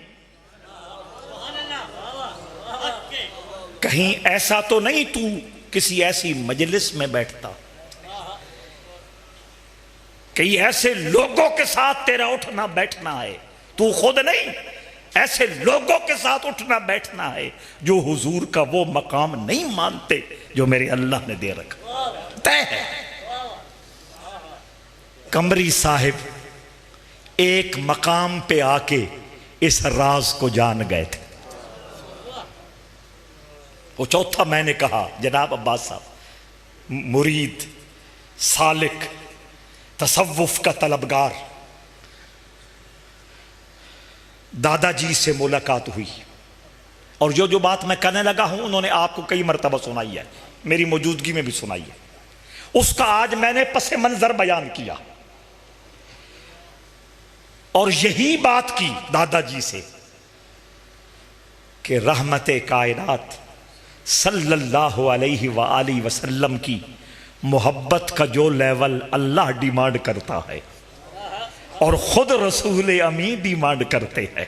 کہیں ایسا تو نہیں تو کسی ایسی مجلس میں بیٹھتا، کئی ایسے لوگوں کے ساتھ تیرا اٹھنا بیٹھنا ہے، تو خود نہیں، ایسے لوگوں کے ساتھ اٹھنا بیٹھنا ہے جو حضور کا وہ مقام نہیں مانتے جو میرے اللہ نے دے رکھا۔ طے ہے۔ قمری صاحب ایک مقام پہ آ کے اس راز کو جان گئے تھے۔ وہ چوتھا میں نے کہا، جناب عباس صاحب، مرید، سالک، تصوف کا طلبگار، دادا جی سے ملاقات ہوئی، اور جو بات میں کہنے لگا ہوں انہوں نے آپ کو کئی مرتبہ سنائی ہے، میری موجودگی میں بھی سنائی ہے، اس کا آج میں نے پس منظر بیان کیا، اور یہی بات کی دادا جی سے کہ رحمت کائنات صلی اللہ علیہ وآلہ وسلم کی محبت کا جو لیول اللہ ڈیمانڈ کرتا ہے اور خود رسول امین ڈیمانڈ کرتے ہیں،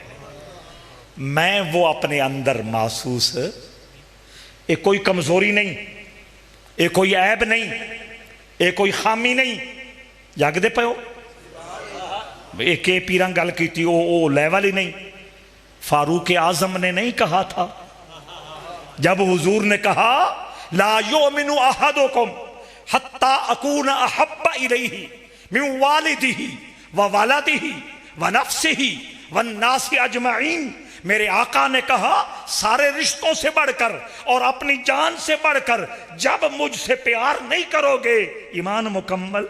میں وہ اپنے اندر محسوس، ایک کوئی کمزوری نہیں، ایک کوئی عیب نہیں، ایک کوئی خامی نہیں، جاگ دے پہ ہو، ایک پیرنگ گل کی تھی، وہ لیول ہی نہیں۔ فاروق اعظم نے نہیں کہا تھا جب حضور نے کہا لا یؤمن احدکم حتی اکون احب الیہ من والدہ وولدہ ونفسہ والناس اجمعین، میرے آقا نے کہا سارے رشتوں سے بڑھ کر اور اپنی جان سے بڑھ کر جب مجھ سے پیار نہیں کرو گے ایمان مکمل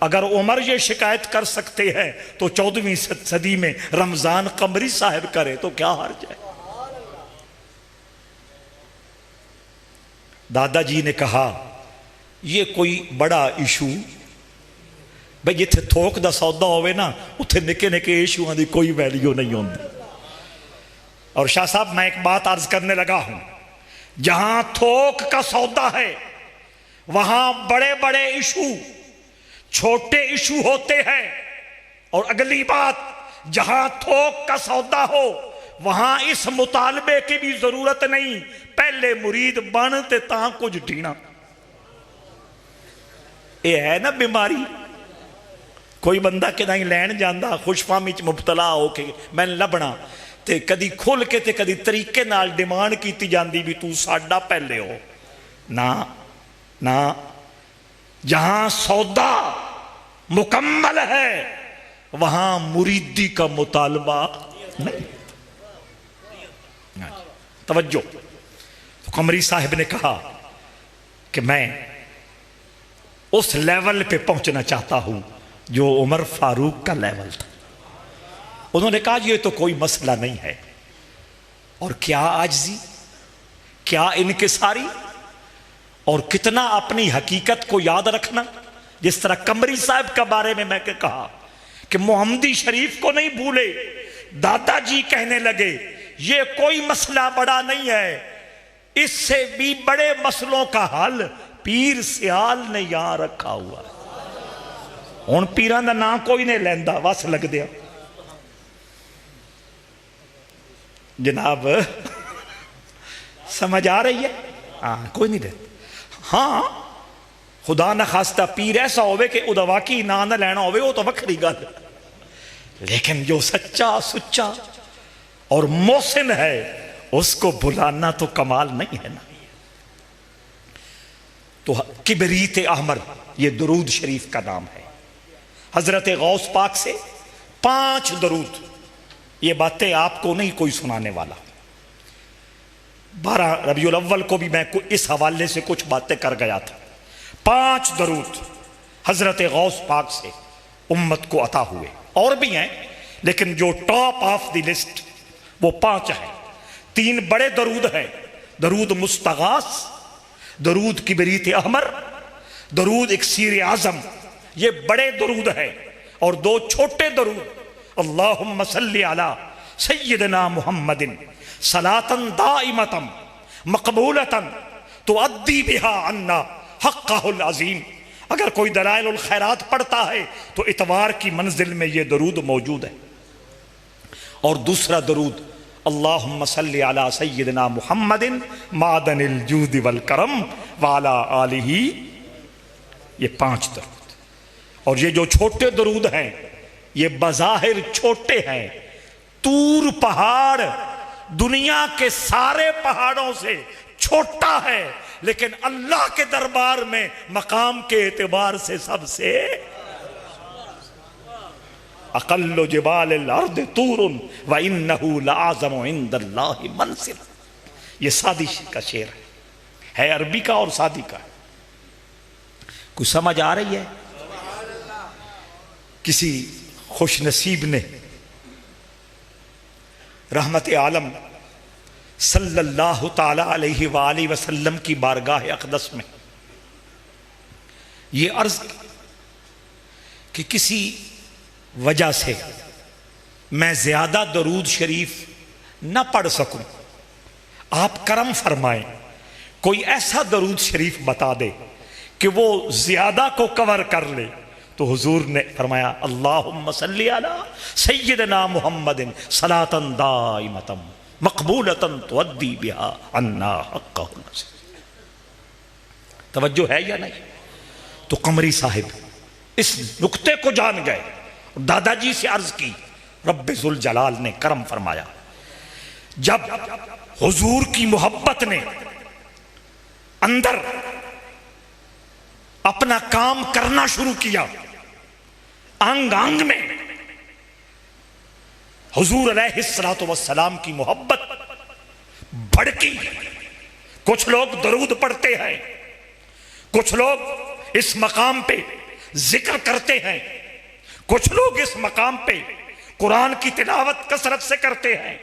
اگر عمر یہ شکایت کر سکتے ہیں تو 14ویں صدی میں رمضان قمری صاحب کرے تو کیا حرج ہے؟ دادا جی نے کہا یہ کوئی بڑا ایشو بھئی جتھے تھوک دا سودا ہوئے نا اتھے نکے نکے ایشوਆਂ دی کوئی ویلیو نہیں ہوندی. اور شاہ صاحب میں ایک بات عرض کرنے لگا ہوں، جہاں تھوک کا سودا ہے وہاں بڑے بڑے ایشو چھوٹے ایشو ہوتے ہیں. اور اگلی بات، جہاں تھوک کا سودا ہو وہاں اس مطالبے کی بھی ضرورت نہیں، پہلے مرید بنتے تاں کچھ ڈینا. یہ ہے نا بیماری. کوئی بندہ کہ نہیں لین جاندہ خوش فہمی چ مبتلا ہو کے میں لبنا تے کدی کھول کے تے کدی طریقے نال ڈیمانڈ کیتی جاندی بھی تو ساڈا پہلے ہو. نا جہاں سودا مکمل ہے وہاں مریدی کا مطالبہ نہیں. توجہ. قمری صاحب نے کہا کہ میں اس لیول پہ پہنچنا چاہتا ہوں جو عمر فاروق کا لیول تھا. انہوں نے کہا یہ تو کوئی مسئلہ نہیں ہے. اور کیا عاجزی، کیا انکساری، اور کتنا اپنی حقیقت کو یاد رکھنا. جس طرح قمری صاحب کا بارے میں کہا کہ محمدی شریف کو نہیں بھولے. دادا جی کہنے لگے یہ کوئی مسئلہ بڑا نہیں ہے، اس سے بھی بڑے مسئلوں کا حل پیر سیال نے یہاں رکھا ہوا ہے. ہن پیران دا نام کوئی نہیں لیندا، وس لگ دیا. جناب سمجھ آ رہی ہے؟ ہاں کوئی نہیں لیتا. ہاں خدا نہ خواستہ پیر ایسا ہوئے کہ ادا واقعی نام نہ لینا ہوئے وہ تو وکھری گل، لیکن جو سچا سچا اور محسن ہے اس کو بلانا تو کمال نہیں ہے نا. تو کبریت احمر یہ درود شریف کا نام ہے. حضرت غوث پاک سے 5 درود. یہ باتیں آپ کو نہیں کوئی سنانے والا. 12 ربیع الاول کو بھی میں اس حوالے سے کچھ باتیں کر گیا تھا. 5 درود حضرت غوث پاک سے امت کو عطا ہوئے. اور بھی ہیں لیکن جو ٹاپ آف دی لسٹ وہ 5 ہیں. 3 بڑے درود ہیں، درود مستغاث، درود کبریت احمر، درود اکسیر اعظم. یہ بڑے درود ہیں. اور 2 چھوٹے درود، اللہم صلی علی سیدنا محمد صلاۃ دائمۃ مقبولۃ تؤدی بہا عنا حقہ العظیم. اگر کوئی دلائل الخیرات پڑھتا ہے تو اتوار کی منزل میں یہ درود موجود ہے. اور دوسرا درود، اللہم صلی علی سیدنا محمد معدن الجود والکرم وعلی آلہ. یہ 5 درود. اور یہ جو چھوٹے درود ہیں یہ بظاہر چھوٹے ہیں. طور پہاڑ دنیا کے سارے پہاڑوں سے چھوٹا ہے، لیکن اللہ کے دربار میں مقام کے اعتبار سے سب سے اقل جبال الارض طور وانہ لعظم عند اللہ منزل. یہ سادی کا شعر ہے عربی کا اور سادی کا. کچھ سمجھ آ رہی ہے؟ کسی خوش نصیب نے رحمت عالم صلی اللہ تعالی علیہ وآلہ وسلم کی بارگاہ اقدس میں یہ عرض کہ کسی وجہ سے میں زیادہ درود شریف نہ پڑھ سکوں، آپ کرم فرمائیں کوئی ایسا درود شریف بتا دے کہ وہ زیادہ کو کور کر لے. تو حضور نے فرمایا اللہم صلی علی سیدنا محمد صلاۃ دائمۃ مقبولۃ تؤدی بہا عنا حقہ العظیم. توجہ ہے یا نہیں؟ تو قمری صاحب اس نقطے کو جان گئے. دادا جی سے عرض کی، رب ذوالجلال نے کرم فرمایا. جب حضور کی محبت نے اندر اپنا کام کرنا شروع کیا، انگ انگ میں حضور علیہ السلام کی محبت بھڑکی. کچھ لوگ درود پڑھتے ہیں، کچھ لوگ اس مقام پہ ذکر کرتے ہیں، کچھ لوگ اس مقام پہ قرآن کی تلاوت کثرت سے کرتے ہیں،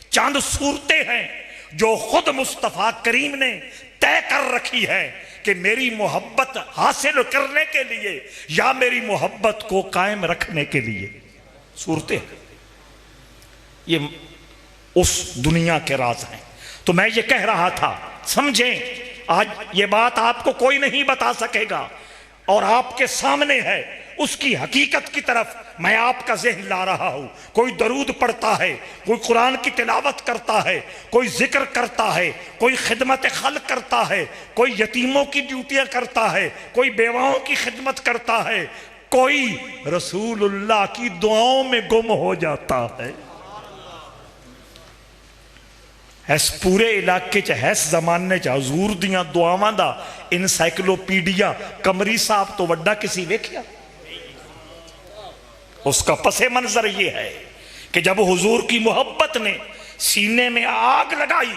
چند صورتیں ہیں جو خود مصطفیٰ کریم نے طے کر رکھی ہے کہ میری محبت حاصل کرنے کے لیے یا میری محبت کو قائم رکھنے کے لیے صورتیں، یہ اس دنیا کے راز ہیں۔ تو میں یہ کہہ رہا تھا، سمجھیں آج یہ بات آپ کو کوئی نہیں بتا سکے گا اور آپ کے سامنے ہے، اس کی حقیقت کی طرف میں آپ کا ذہن لا رہا ہوں۔ کوئی درود پڑھتا ہے، کوئی قرآن کی تلاوت کرتا ہے، کوئی ذکر کرتا ہے، کوئی خدمت خلق کرتا ہے، کوئی یتیموں کی ڈیوٹیاں کرتا ہے، کوئی بیواؤں کی خدمت کرتا ہے، کوئی رسول اللہ کی دعاؤں میں گم ہو جاتا ہے۔ اس پورے علاقے چ اس زمانے چ حضور دیاں دعاواں دا انسائکلوپیڈیا قمری صاحب تو وڈا کسی ویکھیا؟ اس کا پس منظر یہ ہے کہ جب حضور کی محبت نے سینے میں آگ لگائی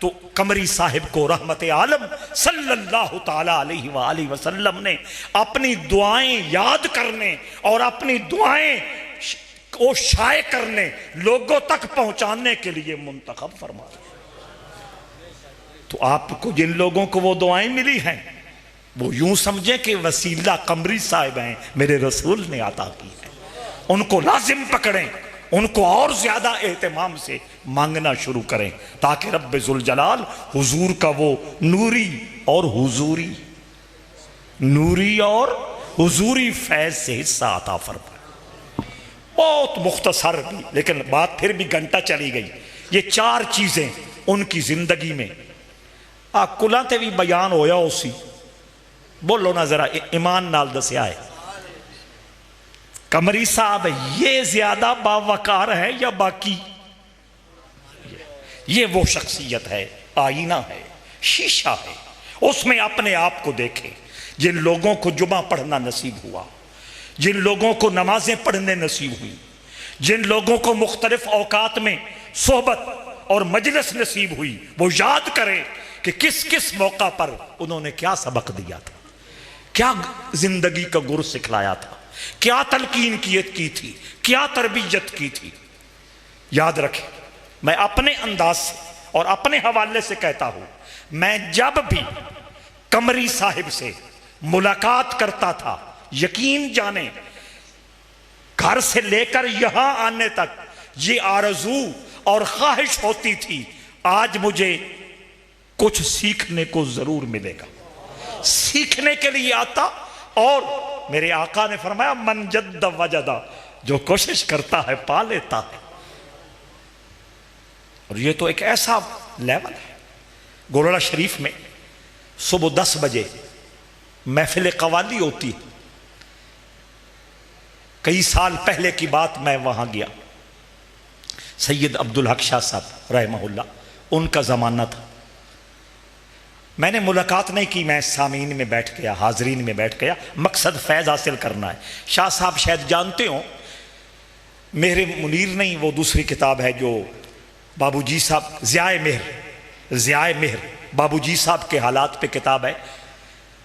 تو قمری صاحب کو رحمت عالم صلی اللہ تعالیٰ علیہ وآلہ وسلم نے اپنی دعائیں یاد کرنے اور اپنی دعائیں کو شائع کرنے، لوگوں تک پہنچانے کے لیے منتخب فرمایا۔ تو آپ کو جن لوگوں کو وہ دعائیں ملی ہیں وہ یوں سمجھیں کہ وسیلہ قمری صاحب ہیں، میرے رسول نے عطا کی ہے، ان کو لازم پکڑیں، ان کو اور زیادہ اہتمام سے مانگنا شروع کریں تاکہ رب ذوالجلال حضور کا وہ نوری اور حضوری فیض سے حصہ عطا فرمائے۔ بہت مختصر بھی، لیکن بات پھر بھی گھنٹہ چلی گئی۔ یہ 4 چیزیں ان کی زندگی میں کلاں تے بھی بیان ہویا اسی، بولو نا ذرا ایمان نال دسیا ہے قمری صاحب یہ زیادہ باوقار ہے یا باقی؟ یہ وہ شخصیت ہے، آئینہ ہے، شیشہ ہے، اس میں اپنے آپ کو دیکھیں۔ جن لوگوں کو جمعہ پڑھنا نصیب ہوا، جن لوگوں کو نمازیں پڑھنے نصیب ہوئی، جن لوگوں کو مختلف اوقات میں صحبت اور مجلس نصیب ہوئی، وہ یاد کریں کہ کس کس موقع پر انہوں نے کیا سبق دیا تھا، کیا زندگی کا گر سکھلایا تھا، کیا تلقین کی تھی، کیا تربیت کی تھی۔ یاد رکھیں، میں اپنے انداز سے اور اپنے حوالے سے کہتا ہوں، میں جب بھی قمری صاحب سے ملاقات کرتا تھا، یقین جانیں گھر سے لے کر یہاں آنے تک یہ آرزو اور خواہش ہوتی تھی آج مجھے کچھ سیکھنے کو ضرور ملے گا۔ سیکھنے کے لیے آتا، اور میرے آقا نے فرمایا من جد وجدہ، جو کوشش کرتا ہے پا لیتا ہے۔ اور یہ تو ایک ایسا لیول ہے۔ گولڑا شریف میں صبح 10 بجے محفل قوالی ہوتی ہے۔ کئی سال پہلے کی بات، میں وہاں گیا، سید عبدالحق شاہ صاحب رحمہ اللہ، ان کا زمانہ تھا۔ میں نے ملاقات نہیں کی، میں سامعین میں بیٹھ گیا، حاضرین میں بیٹھ گیا، مقصد فیض حاصل کرنا ہے۔ شاہ صاحب شاید جانتے ہوں، میرے منیر نہیں، وہ دوسری کتاب ہے جو بابو جی صاحب ضیاء مہر بابو جی صاحب کے حالات پہ کتاب ہے،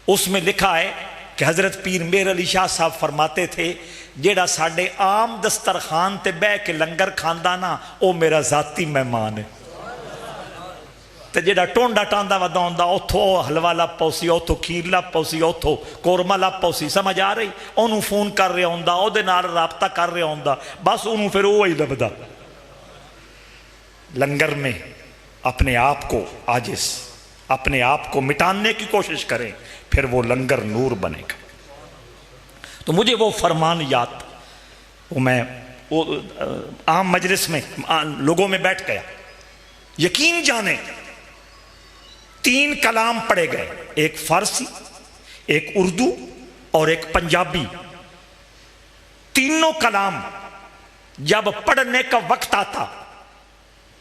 اس میں لکھا ہے کہ حضرت پیر مہر علی شاہ صاحب فرماتے تھے جیڑا ساڑھے عام دسترخوان تے بہ کے لنگر کھاندا نا، او میرا ذاتی مہمان ہے، تے جیڑا ٹونڈا ٹاندا ودا ہوندا اوتھوں حلوہ لب پوسی، اوتھوں کھیر لب پوسی، اوتھوں قورمہ لب پوسی، سمجھ آ رہی؟ اونوں فون کر رہا ہوندا، او دے نال رابطہ کر رہا ہوندا، بس اونوں پھر وہی لبدا۔ لنگر میں اپنے آپ کو عاجز، اپنے آپ کو مٹانے کی کوشش کریں، پھر وہ لنگر نور بنے گا۔ تو مجھے وہ فرمان یاد، وہ میں عام مجلس میں لوگوں میں بیٹھ گیا، یقین جانیں 3 کلام پڑھے گئے، ایک فارسی، ایک اردو اور ایک پنجابی۔ تینوں کلام جب پڑھنے کا وقت آتا،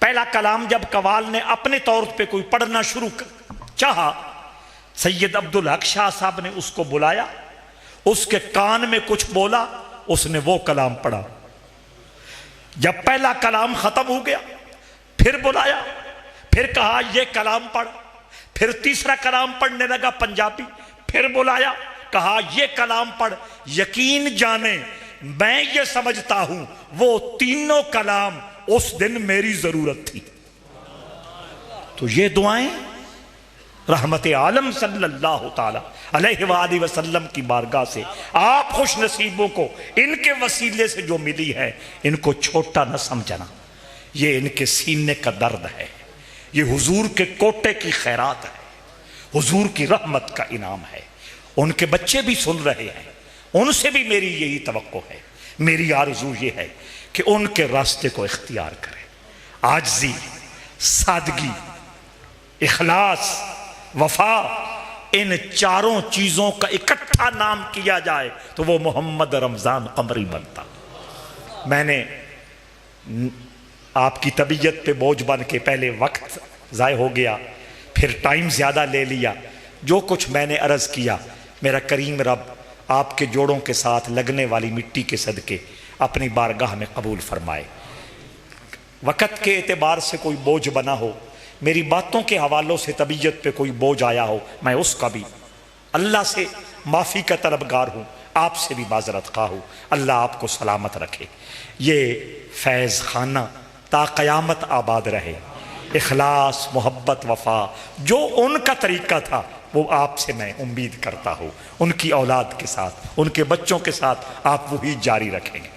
پہلا کلام جب قوال نے اپنے طور پہ کوئی پڑھنا شروع چاہا، سید عبدالحق شاہ صاحب نے اس کو بلایا، اس کے کان میں کچھ بولا، اس نے وہ کلام پڑھا۔ جب پہلا کلام ختم ہو گیا، پھر بلایا، پھر کہا یہ کلام پڑھ، پھر تیسرا کلام پڑھنے لگا پنجابی، پھر بلایا، کہا یہ کلام پڑھ، یقین جانے میں یہ سمجھتا ہوں وہ تینوں کلام اس دن میری ضرورت تھی۔ تو یہ دعائیں رحمت عالم صلی اللہ تعالی علیہ وآلہ وسلم کی بارگاہ سے آپ خوش نصیبوں کو ان کے وسیلے سے جو ملی ہے، ان کو چھوٹا نہ سمجھنا، یہ ان کے سینے کا درد ہے، یہ حضور کے کوٹے کی خیرات ہے، حضور کی رحمت کا انعام ہے۔ ان کے بچے بھی سن رہے ہیں، ان سے بھی میری یہی توقع ہے، میری آرزو یہ ہے کہ ان کے راستے کو اختیار کریں۔ عاجزی، سادگی، اخلاص، وفا، ان چاروں چیزوں کا اکٹھا نام کیا جائے تو وہ محمد رمضان قمری بنتا۔ میں نے آپ کی طبیعت پہ بوجھ بن کے پہلے وقت ضائع ہو گیا، پھر ٹائم زیادہ لے لیا، جو کچھ میں نے عرض کیا میرا کریم رب آپ کے جوڑوں کے ساتھ لگنے والی مٹی کے صدقے اپنی بارگاہ میں قبول فرمائے۔ وقت کے اعتبار سے کوئی بوجھ بنا ہو، میری باتوں کے حوالوں سے طبیعت پہ کوئی بوجھ آیا ہو، میں اس کا بھی اللہ سے معافی کا طلبگار ہوں، آپ سے بھی معذرت خواہ ہوں۔ اللہ آپ کو سلامت رکھے، یہ فیض خانہ تا قیامت آباد رہے۔ اخلاص، محبت، وفا جو ان کا طریقہ تھا وہ آپ سے میں امید کرتا ہوں ان کی اولاد کے ساتھ، ان کے بچوں کے ساتھ آپ وہی جاری رکھیں گے۔